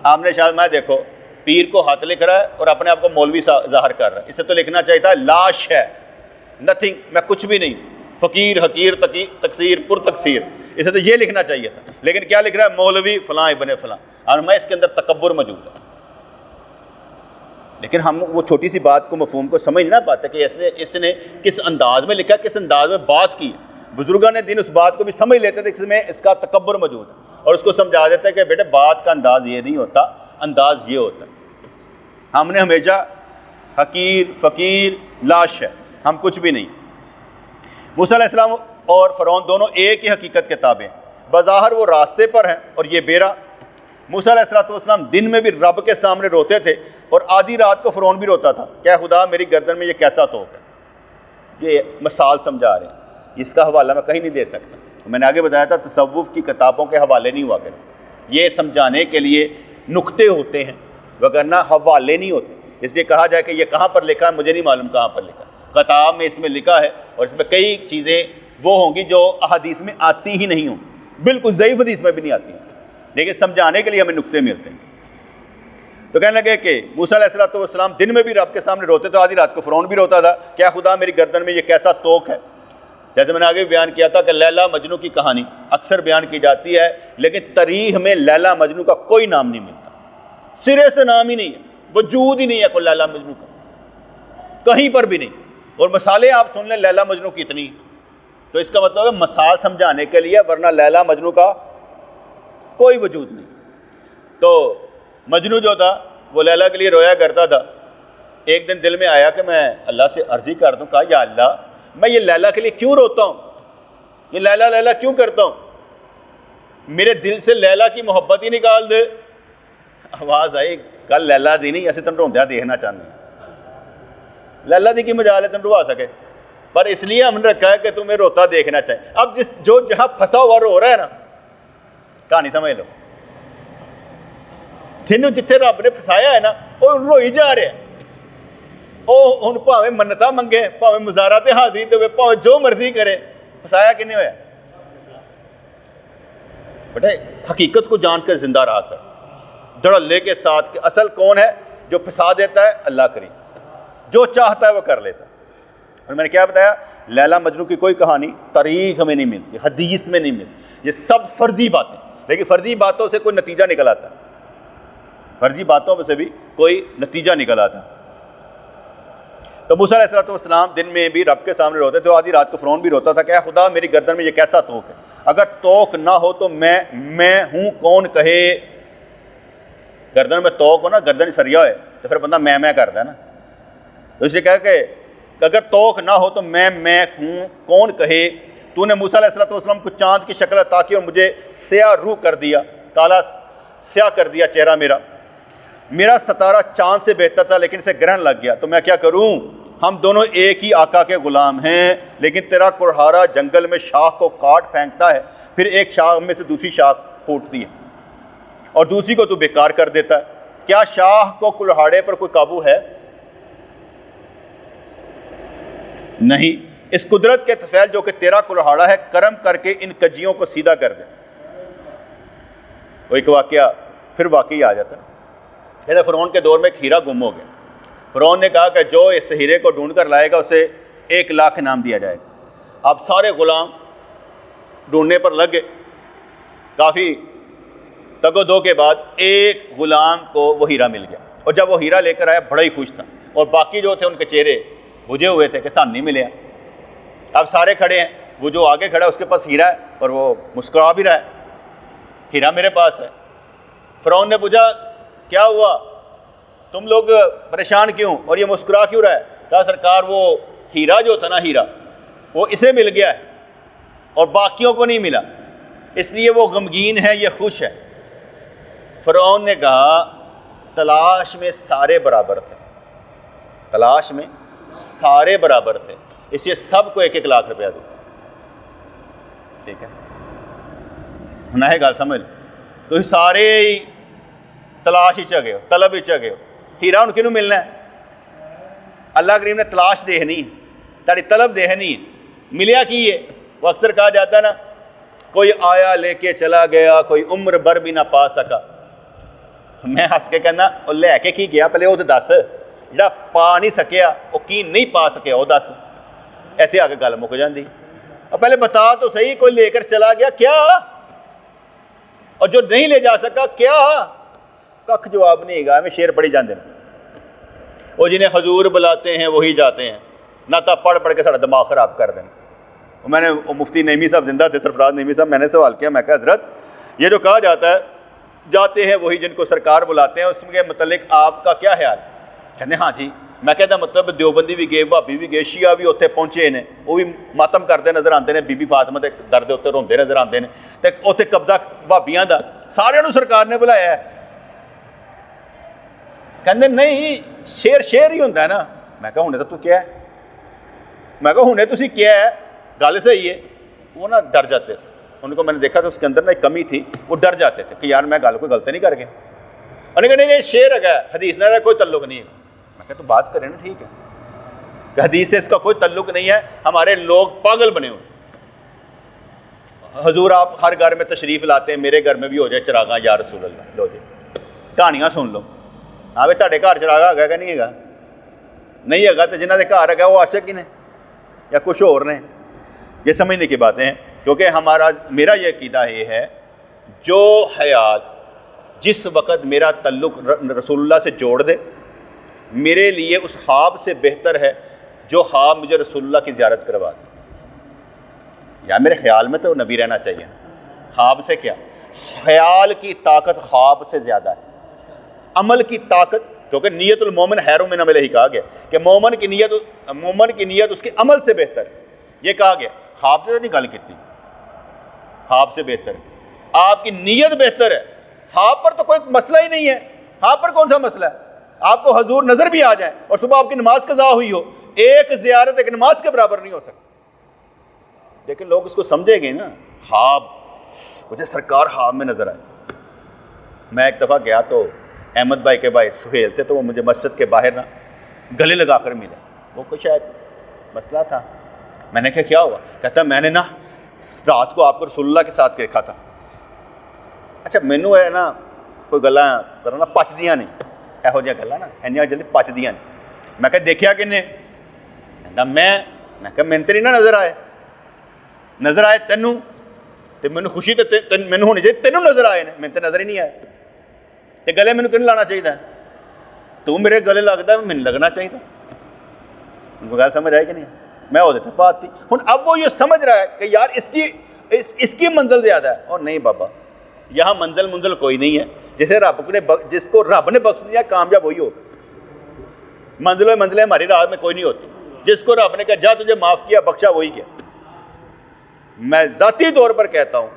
آپ نے شاید میں دیکھو پیر کو ہاتھ لکھ رہا ہے اور اپنے آپ کو مولوی ظاہر کر رہا ہے. اسے تو لکھنا چاہیے تھا لاش ہے، نتھنگ، میں کچھ بھی نہیں، فقیر حقیر تقصیر پر تقصیر، اسے تو یہ لکھنا چاہیے تھا. لیکن کیا لکھ رہا ہے؟ مولوی فلاں ابن فلاں. اور میں اس کے اندر تکبر موجود ہے. لیکن ہم وہ چھوٹی سی بات کو، مفہوم کو سمجھ نہ پاتے کہ اس نے کس انداز میں لکھا، کس انداز میں بات کی. بزرگان دین اس بات کو بھی سمجھ لیتے تھے کہ اس میں اس کا تکبر موجود ہے، اور اس کو سمجھا دیتے ہیں کہ بیٹے بات کا انداز یہ نہیں ہوتا، انداز یہ ہوتا ہے. ہم نے ہمیشہ حقیر فقیر لاش ہے، ہم کچھ بھی نہیں. موسیٰ علیہ السلام اور فرعون دونوں ایک ہی حقیقت کے تابع ہیں. بظاہر وہ راستے پر ہیں اور یہ بیرا. موسیٰ علیہ السلام دن میں بھی رب کے سامنے روتے تھے، اور آدھی رات کو فرعون بھی روتا تھا کہ اے خدا میری گردن میں یہ کیسا توق ہے. یہ مثال سمجھا رہے ہیں، اس کا حوالہ میں کہیں نہیں دے سکتا. میں نے آگے بتایا تھا تصوف کی کتابوں کے حوالے نہیں ہوا کریں، یہ سمجھانے کے لیے نقطے ہوتے ہیں، وگرنہ حوالے نہیں ہوتے. اس لیے کہا جائے کہ یہ کہاں پر لکھا ہے، مجھے نہیں معلوم کہاں پر لکھا ہے. کتاب میں اس میں لکھا ہے، اور اس میں کئی چیزیں وہ ہوں گی جو احادیث میں آتی ہی نہیں ہوں، بالکل ضعیف حدیث میں بھی نہیں آتی ہیں، لیکن سمجھانے کے لیے ہمیں نقطے ملتے ہیں. تو کہنے لگے کہ موسیٰ علیہ السلام دن میں بھی رب کے سامنے روتے تھے، آدھی رات کو فرعون بھی روتا تھا کہ اے خدا میری گردن میں یہ کیسا توق ہے. جیسے میں نے آگے بیان کیا تھا کہ لیلا مجنو کی کہانی اکثر بیان کی جاتی ہے، لیکن تاریخ میں لیلا مجنو کا کوئی نام نہیں ملتا، سرے سے نام ہی نہیں ہے، وجود ہی نہیں ہے کوئی لیلا مجنو کا، کہیں پر بھی نہیں. اور مثالیں آپ سن لیں لیلا مجنو کی اتنی، تو اس کا مطلب ہے مثال سمجھانے کے لیے، ورنہ لیلا مجنو کا کوئی وجود نہیں. تو مجنو جو تھا وہ لیلا کے لیے رویا کرتا تھا. ایک دن دل میں آیا کہ میں اللہ سے عرضی کر دوں. کہا یا اللہ میں یہ لیلا کے لیے کیوں روتا ہوں، یہ لیلا لیلا کیوں کرتا ہوں، میرے دل سے لیلا کی محبت ہی نکال دے. آواز آئی کل لیلا دی نہیں، ایسے تن روندیا دیکھنا چاہتے ہیں. لیلا دی کی مجال ہے تن روا سکے، پر اس لیے ہم نے رکھا ہے کہ تمہیں روتا دیکھنا چاہیے. اب جو جہاں پھنسا ہوا رو رہا ہے نا، کہانی سمجھ لو، جنوں جتھے رب نے پھسایا ہے نا وہ روئی جا رہے ہیں. وہ ہن پاویں منتاں منگے، پاویں مزارات حاضری دے، پاویں جو مرضی کرے، پھسایا کنے ہویا. بیٹے حقیقت کو جان کر زندہ رہا کر، دھڑلے کے ساتھ کہ اصل کون ہے جو پھنسا دیتا ہے؟ اللہ کریم، جو چاہتا ہے وہ کر لیتا ہے. اور میں نے کیا بتایا، لیلا مجنو کی کوئی کہانی تاریخ میں نہیں ملتی، حدیث میں نہیں ملتی. یہ سب فرضی باتیں، لیکن فرضی باتوں سے کوئی نتیجہ نکل آتا ہے، فرضی باتوں میں سے بھی کوئی نتیجہ نکل آتا. تو موسیٰ علیہ السلام دن میں بھی رب کے سامنے روتے تھے، آدھی رات کو فرعون بھی روتا تھا کہ اے خدا میری گردن میں یہ کیسا توق ہے. اگر توق نہ ہو تو میں ہوں کون کہے. گردن میں توق ہو نا، گردن سریا ہوئے تو پھر بندہ میں کرتا ہے نا. تو اس لیے کہا کہ اگر توق نہ ہو تو میں ہوں کون کہے. تو نے موسیٰ علیہ السلام کو چاند کی شکل عطا کی اور مجھے سیاہ روح کر دیا، کالا سیاہ کر دیا چہرہ میرا ستارہ چاند سے بہتر تھا لیکن اسے گرہن لگ گیا. تو میں کیا کروں؟ ہم دونوں ایک ہی آقا کے غلام ہیں، لیکن تیرا کڑہارا جنگل میں شاخ کو کاٹ پھینکتا ہے، پھر ایک شاخ میں سے دوسری شاخ پھوٹتی ہے اور دوسری کو تو بیکار کر دیتا ہے. کیا شاخ کو کلہاڑے پر کوئی قابو ہے؟ نہیں. اس قدرت کے طفیل جو کہ تیرا کلہاڑا ہے، کرم کر کے ان کجیوں کو سیدھا کر دے. وہ ایک واقعہ پھر واقعی آ جاتا ہے. فرعون کے دور میں ایک ہیرا گم ہو گیا. فرعون نے کہا کہ جو اس ہیرے کو ڈھونڈ کر لائے گا اسے 1,00,000 انعام دیا جائے گا. اب سارے غلام ڈھونڈنے پر لگ گئے. کافی تگ و دو کے بعد ایک غلام کو وہ ہیرا مل گیا، اور جب وہ ہیرا لے کر آیا بڑا ہی خوش تھا، اور باقی جو تھے ان کے چہرے بجھے ہوئے تھے کہ سان نہیں ملیا. اب سارے کھڑے ہیں، وہ جو آگے کھڑا ہے اس کے پاس ہیرا ہے اور وہ مسکرا بھی رہا ہے، ہیرا میرے پاس ہے. فرعون نے پوچھا کیا ہوا، تم لوگ پریشان کیوں اور یہ مسکرا کیوں رہا ہے؟ کہا سرکار وہ ہیرا جو تھا نا ہیرا وہ اسے مل گیا ہے اور باقیوں کو نہیں ملا، اس لیے وہ غمگین ہے، یہ خوش ہے۔ فرعون نے کہا تلاش میں سارے برابر تھے، تلاش میں سارے برابر تھے، اس لیے سب کو 1-1 لاکھ روپیہ دو۔ ٹھیک ہے نہ گل سمجھ تو سارے تلاش ہی چگے ہو، طلب ہی چگے ہو۔ ہیرا ہوں کنوں ملنا ہے؟ اللہ کریم نے تلاش دیکھنی ہے، تاری طلب دیکھنی ہے، ملیا کی ہے؟ وہ اکثر کہا جاتا ہے نا کوئی آیا لے کے چلا گیا، کوئی عمر بھر بھی نہ پا سکا۔ میں ہس کے کہنا وہ لے کے کی گیا پہلے وہ تو دس، جڑا پا نہیں سکیا وہ کی نہیں پا سکیا وہ دس، ایتھے آ کے گل مک جاندی۔ اور پہلے بتا تو صحیح کوئی لے کر چلا گیا کیا، اور جو نہیں لے جا سکا کیا؟ ککھ جواب نہیں گا، میں شعر پڑھی جاندے ہیں وہ جنہیں حضور بلاتے ہیں وہی جاتے ہیں، نہ تا پڑھ پڑھ کے ساڑھا دماغ خراب کر دیں۔ میں نے مفتی نعیمی صاحب زندہ تھے، سرفراز نعیمی صاحب، میں نے سوال کیا، میں کہا حضرت یہ جو کہا جاتا ہے جاتے ہیں وہی جن کو سرکار بلاتے ہیں، اس کے متعلق آپ کا کیا خیال؟ کہتے ہیں ہاں جی، میں کہتا مطلب دیوبندی بھی گئے، بھابی بھی گئے، شیعہ بھی اتنے پہنچے ہیں، وہ بھی ماتم کرتے نظر آتے ہیں، بی بی فاطمہ کے در دے اتنے روندے نظر آتے ہیں، تے اتنے قبضہ بھابیاں دا سارے نو سرکار نے بلایا ہے۔ کہتے نہیں شیر ہی ہوتا ہے نا۔ میں کہا ہونے تو کیا ہے؟ میں کہا ہونے تسی کیا ہے؟ گل صحیح ہے۔ وہ نا ڈر جاتے تھے، ان کو میں نے دیکھا تھا اس کے اندر نا ایک کمی تھی، وہ ڈر جاتے تھے کہ یار میں گل کوئی غلط نہیں کر گیا۔ انہوں نے کہا نہیں شعر ہے حدیث نے کوئی تعلق نہیں ہے۔ میں کہا تو بات کریں نا، ٹھیک ہے کہ حدیث سے اس کا کوئی تعلق نہیں ہے، ہمارے لوگ پاگل بنے ہوئے۔ حضور آپ ہر گھر میں تشریف لاتے ہیں، میرے گھر میں بھی ہو جائے چراغاں یا رسول اللہ، لو جی کہانیاں سن لو۔ ہاں بھائی تہاڈے گھر چراغا ہے کہ نہیں ہے؟ نہیں ہے تو جنہوں نے گھر ہے وہ عاشق ہی نے یا کچھ اور نے؟ یہ سمجھنے کی باتیں ہیں، کیونکہ میرا یہ عقیدہ یہ ہے جو خیال جس وقت میرا تعلق رسول اللہ سے جوڑ دے میرے لیے اس خواب سے بہتر ہے جو خواب مجھے رسول اللہ کی زیارت کروا دے۔ یا میرے خیال میں تو نبی رہنا چاہیے، خواب سے کیا؟ خیال کی طاقت خواب سے زیادہ ہے، عمل کی طاقت، کیونکہ نیت المومن خیر من عملہ ہی کہا گیا کہ مومن کی نیت اس کے عمل سے بہتر ہے، یہ کہا گیا۔ خواب سے نہیں گل کی، خواب سے بہتر ہے، آپ کی نیت بہتر ہے۔ خواب پر تو کوئی مسئلہ ہی نہیں ہے، خواب پر کون سا مسئلہ ہے؟ آپ کو حضور نظر بھی آ جائے اور صبح آپ کی نماز قضا ہوئی ہو، ایک زیارت ایک نماز کے برابر نہیں ہو سکتی۔ لیکن لوگ اس کو سمجھے گے نا، خواب، مجھے سرکار خواب میں نظر آئے۔ میں ایک دفعہ گیا تو احمد بھائی کے بھائی سہیل تھے، تو وہ مجھے مسجد کے باہر نا گلے لگا کر ملے، وہ کوئی شاید مسئلہ تھا۔ میں نے کہا کیا ہوا؟ کہتا میں نے نا رات کو آپ کو رسول اللہ کے ساتھ دیکھا تھا۔ اچھا مینوں ہے نا کوئی گلاں کرنا پچ دیاں نہیں، یہو جہاں گلاں نا اینیاں جلدی پچ دیاں نہیں۔ میں کہا دیکھیا کنے؟ کہتا میں کہا مینوں تے نہیں نا نظر آئے تینوں تے مینوں خوشی تے مینوں ہونی چاہیے تینوں نظر آئے نے، مینوں تے نظر ہی نہیں آئے تے گلے مینوں کیوں لانا چاہیے؟ تو میرے گلے لگتا ہے مینوں لگنا چاہیے۔ ان کو گل سمجھ آئی کہ نہیں؟ میں وہ دیتا بات تھی۔ ہوں اب وہ یہ سمجھ رہا ہے کہ یار اس کی منزل زیادہ ہے، اور نہیں بابا یہاں منزل کوئی نہیں ہے، جس کو رب نے بخش دیا کامیاب وہی ہو۔ منزلیں ہماری راہ میں کوئی نہیں ہوتی، جس کو رب نے کہا جا تجھے معاف کیا بخشا وہی کیا۔ میں ذاتی طور پر کہتا ہوں،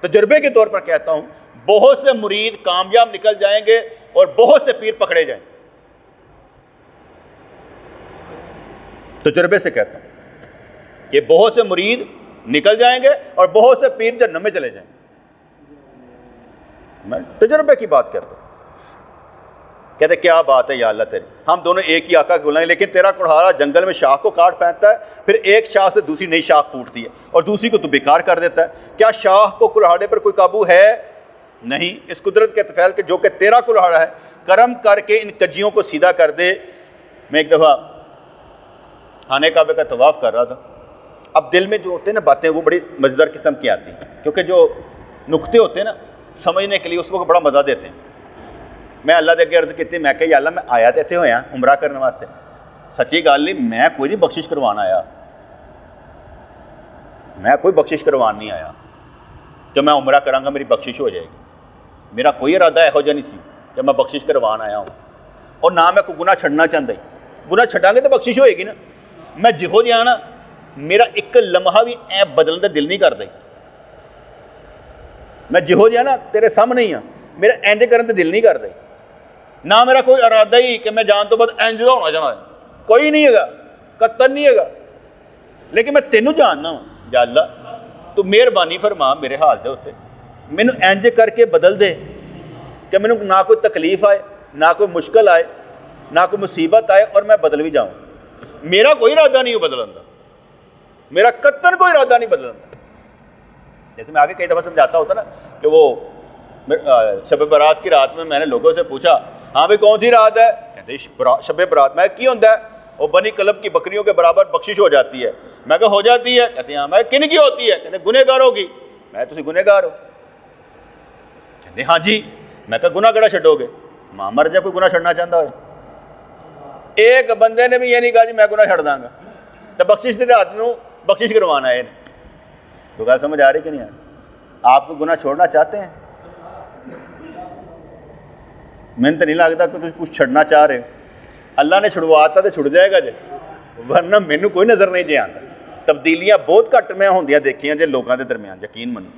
تجربے کے طور پر کہتا ہوں، بہت سے مرید کامیاب نکل جائیں گے اور بہت سے پیر پکڑے جائیں گے۔ تجربے سے کہتا ہوں کہ بہت سے مرید نکل جائیں گے اور بہت سے پیر جہنم میں چلے جائیں گے۔ میں تجربے کی بات کرتا ہوں۔ کہتے کیا بات ہے یا اللہ تیری، ہم دونوں ایک ہی آقا کے غلام ہیں، لیکن تیرا کڑھاڑا جنگل میں شاخ کو کاٹ پھینکتا ہے، پھر ایک شاخ سے دوسری نئی شاخ پھوٹتی ہے اور دوسری کو تو بیکار کر دیتا ہے۔ کیا شاخ کو کلہاڑے پر کوئی قابو ہے؟ نہیں۔ اس قدرت کے تفعیل کے جو کہ تیرا کلہاڑا ہے، کرم کر کے ان کجیوں کو سیدھا کر دے۔ میں ایک دفعہ خانہ کعبہ کا طواف کر رہا تھا، اب دل میں جو ہوتے ہیں نا باتیں وہ بڑی مزیدار قسم کی آتی ہیں، کیونکہ جو نقطے ہوتے ہیں نا سمجھنے کے لیے اس کو بڑا مزہ دیتے ہیں۔ میں اللہ دے اگے عرض کی، میں کہ یا اللہ میں آیا تو اتنے ہویا عمرہ کرنے واسطے، سچی گل نہیں میں کوئی نہیں بخشش کروان آیا، میں کوئی بخشش کروان نہیں آیا کہ میں عمرہ کراں گا میری بخشش ہو جائے گی۔ میرا کوئی ارادہ یہو جہا نہیں سی کہ میں بخشش کروان آیا ہوں، اور نہ میں کوئی گناہ چھڑنا چاہتا ہی۔ گناہ چھڑاں گے تو بخشش ہوئے گی نا۔ میں جہو جہاں نا میرا ایک لمحہ بھی اے بدلنے کا دل نہیں کرتا. میں جہو جہاں نا تیرے سامنے ہی ہاں, میرا اینج کرنے کا دل نہیں کرتا. نہ میرا کوئی ارادہ ہی کہ میں جان تو بعد اینج ہونا چاہنا ہے, کوئی نہیں ہے, قطعاً نہیں ہے. لیکن میں تینوں جاننا ہوں, یا اللہ تو مہربانی فرما میرے حال دے ہوتے, مینوں اینج کر کے بدل دے کہ مینوں نہ کوئی تکلیف آئے, نہ کوئی مشکل آئے, نہ کوئی مصیبت آئے اور میں بدل بھی جاؤں. میرا کوئی ارادہ نہیں ہو بدلن کا, میرا قطعاً کوئی ارادہ نہیں بدلن کا. جیسے میں آگے کئی دفعہ سمجھاتا ہوتا نا کہ وہ شب برات کی رات میں نے لوگوں سے پوچھا, ہاں بھائی کون سی رات ہے؟ کہتے شب برات. میں کی ہوتا ہے؟ وہ بنی کلب کی بکریوں کے برابر بخشش ہو جاتی ہے. میں کہ ہو جاتی ہے؟ کہتے ہیں ہاں. میں کن کی ہوتی ہے؟ کہتے گنہگاروں کی. میں تسی گنہگار ہو؟ کہتے ہاں جی. میں کہ گناہ کیڑا چھڈو گے؟ ماں مر جائے کوئی گناہ چھڑنا چاہتا ہے. ایک بندے نے بھی یہ نہیں کہا جی میں گناہ چھڑ داں گا, تو بخشش کی رات میں بخشش کروانا ہے. تو گل سمجھ آ رہی کہ نہیں آ رہی؟ آپ کو گناہ چھوڑنا چاہتے ہیں؟ میں تو نہیں لگتا کہ تم کچھ چھڑنا چاہ رہے ہو. اللہ نے چھڑواتا تو چھڑ جائے گا جی, ورنہ مینوں کوئی نظر نہیں جی آتا. تبدیلیاں بہت گھٹ میں ہوندیاں دیکھیاں جی لوگوں کے درمیان, یقین منو.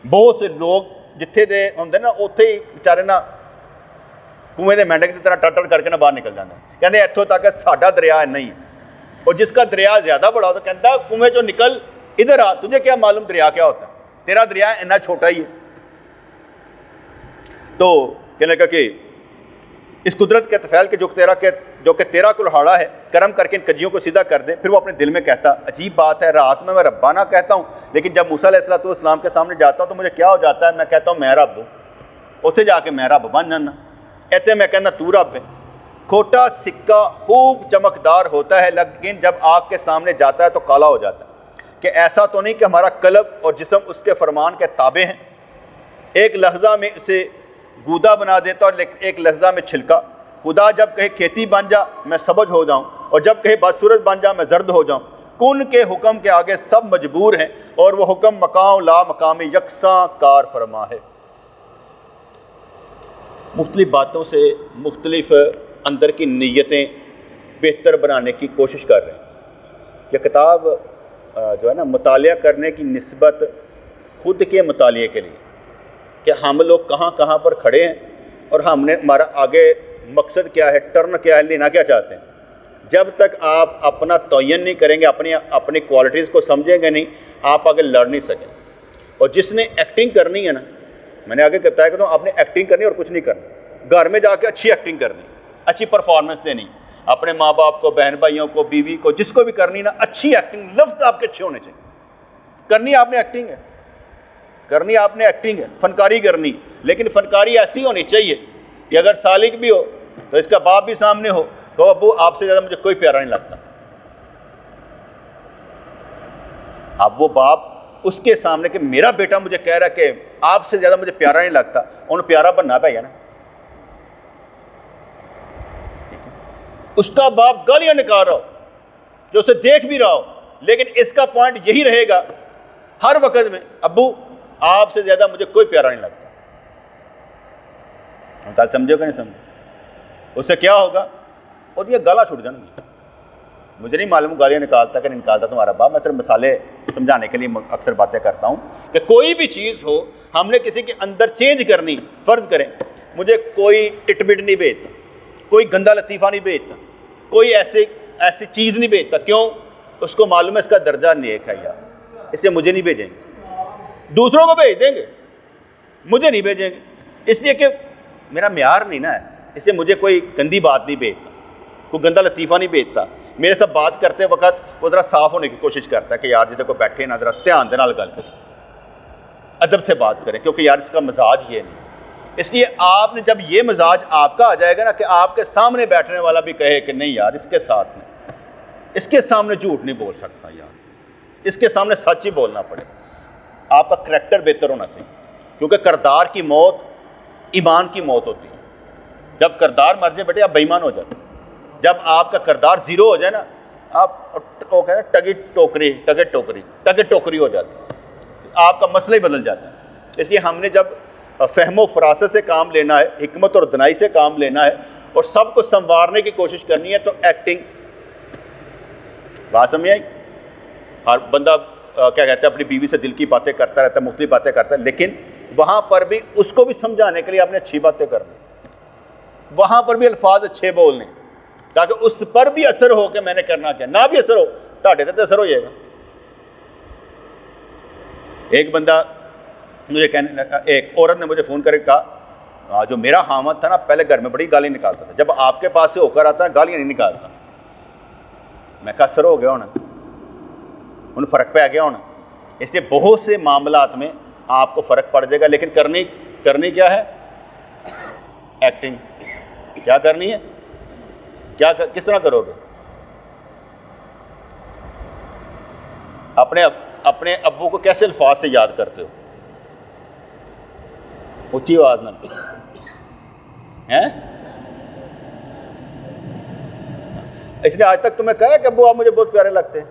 بہت سے لوگ جتھے دے ہوندے نا اوتھے ہی بیچارے نا کنویں دے مینڈک کی طرح ٹر کر کے نہ باہر نکل جاندے. کہندے اتھوں تک ساڈا دریا نہیں ہے, اور جس کا دریا زیادہ بڑا ہوتا کہتا کنویں چوں نکل ادھر آ, تجھے کیا معلوم دریا کیا ہوتا ہے, تیرا دریا اتنا چھوٹا ہی ہے. تو کہنے لگا کہ اس قدرت کے طفیل کے جو کہ تیرا کلہاڑا ہے کرم کر کے ان کجیوں کو سیدھا کر دے. پھر وہ اپنے دل میں کہتا, عجیب بات ہے, رات میں ربانہ کہتا ہوں لیکن جب موسیٰ علیہ السلام کے سامنے جاتا ہوں تو مجھے کیا ہو جاتا ہے, میں کہتا ہوں میں رب ہوں. اتنے جا کے میں رب بن جانا, ایتے میں کہنا تو رب ہے. کھوٹا سکہ خوب چمکدار ہوتا ہے لیکن جب آگ کے سامنے جاتا ہے تو کالا ہو جاتا ہے. کہ ایسا تو نہیں کہ ہمارا قلب اور جسم اس کے فرمان کے تابع ہیں. ایک لحظہ میں اسے گودا بنا دیتا اور ایک لحظہ میں چھلکا. خدا جب کہے کھیتی بن جا میں سبز ہو جاؤں, اور جب کہے بدصورت بن جا میں زرد ہو جاؤں. کن کے حکم کے آگے سب مجبور ہیں, اور وہ حکم مقام لا مقام یکساں کار فرما ہے. مختلف باتوں سے مختلف اندر کی نیتیں بہتر بنانے کی کوشش کر رہے ہیں. یہ کتاب جو ہے نا مطالعہ کرنے کی نسبت خود کے مطالعے کے لیے کہ ہم لوگ کہاں کہاں پر کھڑے ہیں اور ہمارا آگے مقصد کیا ہے, ٹرن کیا ہے, لینا کیا چاہتے ہیں. جب تک آپ اپنا تعین نہیں کریں گے, اپنی کوالٹیز کو سمجھیں گے نہیں, آپ آگے لڑ نہیں سکیں. اور جس نے ایکٹنگ کرنی ہے نا, میں نے آگے بتایا کہ آپ نے ایکٹنگ کرنی اور کچھ نہیں کرنا. گھر میں جا کے اچھی ایکٹنگ کرنی, اچھی پرفارمنس دینی, اپنے ماں باپ کو, بہن بھائیوں کو, بیوی کو, جس کو بھی کرنی نا, اچھی ایکٹنگ. لفظ آپ کے اچھے ہونے چاہیے. کرنی آپ نے ایکٹنگ ہے, کرنی آپ نے ایکٹنگ ہے, فنکاری کرنی, لیکن فنکاری ایسی ہونی چاہیے کہ اگر سالک بھی ہو تو اس کا باپ بھی سامنے ہو کہ ابو آپ سے زیادہ مجھے کوئی پیارا نہیں لگتا. اب وہ باپ اس کے سامنے کہ میرا بیٹا مجھے کہہ رہا ہے کہ آپ سے زیادہ مجھے پیارا نہیں لگتا, انہوں پیارا بننا پہ نا. اس کا باپ گالیاں نکال رہا ہو, جو اسے دیکھ بھی رہا ہو, لیکن اس کا پوائنٹ یہی رہے گا ہر وقت میں, ابو آپ سے زیادہ مجھے کوئی پیارا نہیں لگتا. ہم کل سمجھو کہ نہیں سمجھو؟ اس سے کیا ہوگا, اور یہ گالا چھوٹ جائیں گی. مجھے نہیں معلوم گالیاں نکالتا کہ نہیں نکالتا تمہارا باپ. میں صرف مثالیں سمجھانے کے لیے اکثر باتیں کرتا ہوں کہ کوئی بھی چیز ہو ہم نے کسی کے اندر چینج کرنی. فرض کریں مجھے کوئی ٹٹ بٹ نہیں بھیجتا, کوئی گندا لطیفہ نہیں بھیجتا, کوئی ایسی چیز نہیں بھیجتا. کیوں؟ اس کو معلوم ہے اس کا درجہ نیک ہے یار, اس لیے مجھے نہیں بھیجیں گے. دوسروں کو بھیج دیں گے, مجھے نہیں بھیجیں گے, اس لیے کہ میرا معیار نہیں نا ہے. اس لیے مجھے کوئی گندی بات نہیں بھیجتا, کوئی گندا لطیفہ نہیں بھیجتا. میرے ساتھ بات کرتے وقت وہ ذرا صاف ہونے کی کوشش کرتا ہے کہ یار جدھر کوئی بیٹھے نا ذرا دھیان دے نال گل کریں, ادب سے بات کریں, کیونکہ یار اس کا مزاج یہ نہیں. اس لیے آپ نے جب یہ مزاج آپ کا آ جائے گا نا کہ آپ کے سامنے بیٹھنے والا بھی کہے کہ نہیں یار اس کے ساتھ نہیں, اس کے سامنے جھوٹ نہیں بول سکتا یار, اس کے سامنے سچ ہی بولنا پڑے. آپ کا کریکٹر بہتر ہونا چاہیے, کیونکہ کردار کی موت ایمان کی موت ہوتی ہے. جب کردار مر جائے بیٹے آپ بے ایمان ہو جاتے. جب آپ کا کردار زیرو ہو جائے نا, آپ وہ کہتے ہیں ٹگی ٹوکری ہو جاتی ہے, آپ کا مسئلہ ہی بدل جاتا ہے. اس لیے ہم نے جب فہم و فراست سے کام لینا ہے, حکمت اور دنائی سے کام لینا ہے, اور سب کو سنوارنے کی کوشش کرنی ہے, تو ایکٹنگ بات سمجھ آئی؟ ہر بندہ کیا کہتے ہیں اپنی بیوی سے دل کی باتیں کرتا رہتا ہے، مختلف باتیں کرتا ہے، لیکن وہاں پر بھی اس کو بھی سمجھانے کے لیے آپ نے اچھی باتیں کرنی، وہاں پر بھی الفاظ اچھے بولنے تاکہ اس پر بھی اثر ہو کہ میں نے کرنا کیا، نہ بھی اثر ہو تاڑے تے اثر ہو جائے گا۔ ایک بندہ مجھے ایک عورت نے مجھے فون کر کے کہا جو میرا خامد تھا نا پہلے گھر میں بڑی گالی نکالتا تھا، جب آپ کے پاس سے ہو کر آتا ہے گالیاں نہیں نکالتا۔ میں کہا اثر ہو گیا ہونا، ان فرق پہ آ گیا ہونا۔ اس لیے بہت سے معاملات میں آپ کو فرق پڑ جائے گا، لیکن کرنی کیا ہے؟ ایکٹنگ۔ کیا کرنی ہے؟ کس طرح کرو گے؟ اپنے ابو کو کیسے الفاظ سے یاد کرتے ہو؟ اونچی آواز نہ ہیں؟ اس لیے آج تک تمہیں کہا کہ ابو آپ مجھے بہت پیارے لگتے ہیں؟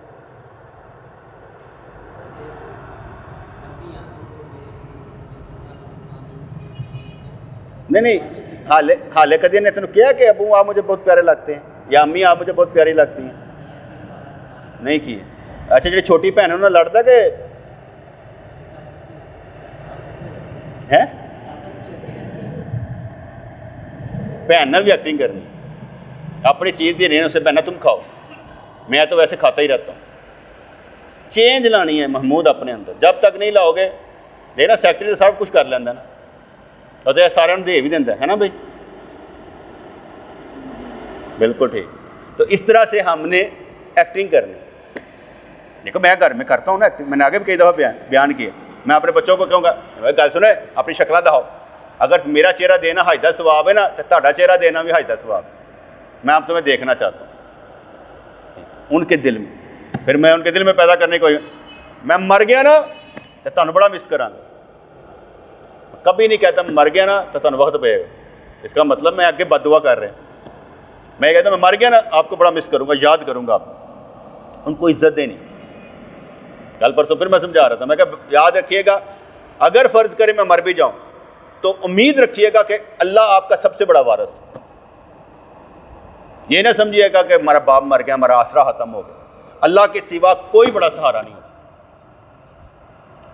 نہیں حالے کدی نے تینوں کیا کہ ابو آپ مجھے بہت پیارے لگتے ہیں یا امی آپ مجھے بہت پیاری لگتی ہیں؟ نہیں کی۔ اچھا جی چھوٹی بہن ہے انہوں نے لڑتا کہ ہے بہن نے بھی ایکٹنگ کرنی، اپنی چیز دی نہیں اسے بہنا تم کھاؤ، میں تو ویسے کھاتا ہی رہتا ہوں۔ چینج لانی ہے محمود اپنے اندر، جب تک نہیں لاؤ گے دیکھنا سیکٹری سب کچھ کر لینا نا، اور سارے دے بھی دینا ہے نا بھائی، بالکل ٹھیک۔ تو اس طرح سے ہم نے ایکٹنگ کرنی۔ دیکھو میں گھر میں کرتا ہوں نا ایکٹنگ، میں نے آگے بھی کئی دفعہ بیان کیا، میں اپنے بچوں کو کہوں گا گل سنے اپنی شکلیں دکھاؤ، اگر میرا چہرہ دینا حج دا ثواب ہے نا تو تہاڈا چہرہ دینا بھی حج دا ثواب ہے، میں آپ تمہیں دیکھنا چاہتا ہوں ان کے دل میں، پھر میں ان کے دل میں پیدا کرنے کو میں مر گیا نا تو تمہیں بڑا مس کراں گا، کبھی نہیں کہتا میں مر گیا نا تو تمہیں وقت پے گا، اس کا مطلب میں آگے بد دعا کر رہے ہیں، میں کہتا میں مر گیا نا آپ کو بڑا مس کروں گا، یاد کروں گا، آپ ان کو عزت دینی۔ کل پرسوں پھر میں سمجھا رہا تھا، میں کہا یاد رکھیے گا اگر فرض کرے میں مر بھی جاؤں تو امید رکھیے گا کہ اللہ آپ کا سب سے بڑا وارث، یہ نہ سمجھیے گا کہ ہمارا باپ مر گیا ہمارا آسرا ختم ہو گیا، اللہ کے سوا کوئی بڑا سہارا نہیں ہے۔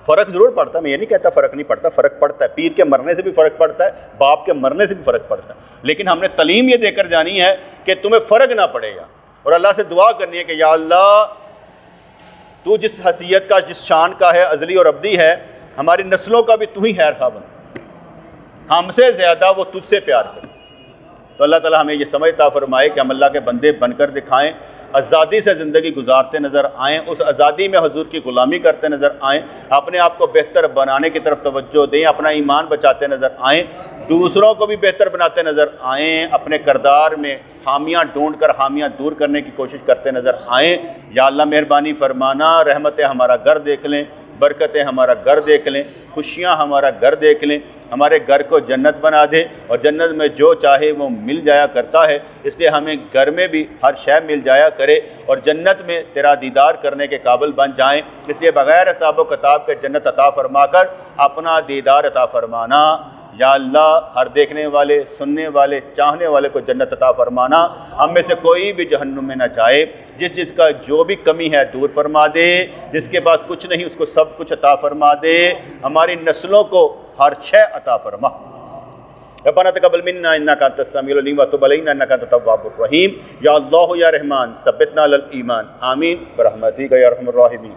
فرق ضرور پڑتا ہے، میں یہ نہیں کہتا فرق نہیں پڑتا، فرق پڑتا ہے، پیر کے مرنے سے بھی فرق پڑتا ہے، باپ کے مرنے سے بھی فرق پڑتا ہے، لیکن ہم نے تعلیم یہ دے کر جانی ہے کہ تمہیں فرق نہ پڑے گا، اور اللہ سے دعا کرنی ہے کہ یا اللہ تو جس حیثیت کا جس شان کا ہے ازلی اور ابدی ہے، ہماری نسلوں کا بھی تو ہی خیر خواہ بن، ہم سے زیادہ وہ تجھ سے پیار کرے۔ تو اللہ تعالیٰ ہمیں یہ سمجھ عطا فرمائے کہ ہم اللہ کے بندے بن کر دکھائیں، آزادی سے زندگی گزارتے نظر آئیں، اس آزادی میں حضور کی غلامی کرتے نظر آئیں، اپنے آپ کو بہتر بنانے کی طرف توجہ دیں، اپنا ایمان بچاتے نظر آئیں، دوسروں کو بھی بہتر بناتے نظر آئیں، اپنے کردار میں خامیاں ڈھونڈ کر خامیاں دور کرنے کی کوشش کرتے نظر آئیں۔ یا اللہ مہربانی فرمانا، رحمتیں ہمارا گھر دیکھ لیں، برکتیں ہمارا گھر دیکھ لیں، خوشیاں ہمارا گھر دیکھ لیں، ہمارے گھر کو جنت بنا دے، اور جنت میں جو چاہے وہ مل جایا کرتا ہے، اس لیے ہمیں گھر میں بھی ہر شے مل جایا کرے، اور جنت میں تیرا دیدار کرنے کے قابل بن جائیں، اس لیے بغیر حساب و کتاب کے جنت عطا فرما کر اپنا دیدار عطا فرمانا۔ یا اللہ ہر دیکھنے والے، سننے والے، چاہنے والے کو جنت عطا فرمانا، ہم میں سے کوئی بھی جہنم میں نہ جائے، جس کا جو بھی کمی ہے دور فرما دے، جس کے پاس کچھ نہیں اس کو سب کچھ عطا فرما دے، ہماری نسلوں کو ہر شے عطا فرما۔ ربنا تقبل منا انک انت السمیع العلیم وتب علینا انک انت التواب الرحیم۔ یا اللہ یا رحمان ثبتنا علی الایمان، آمین برحمتک یا ارحم الراحمین۔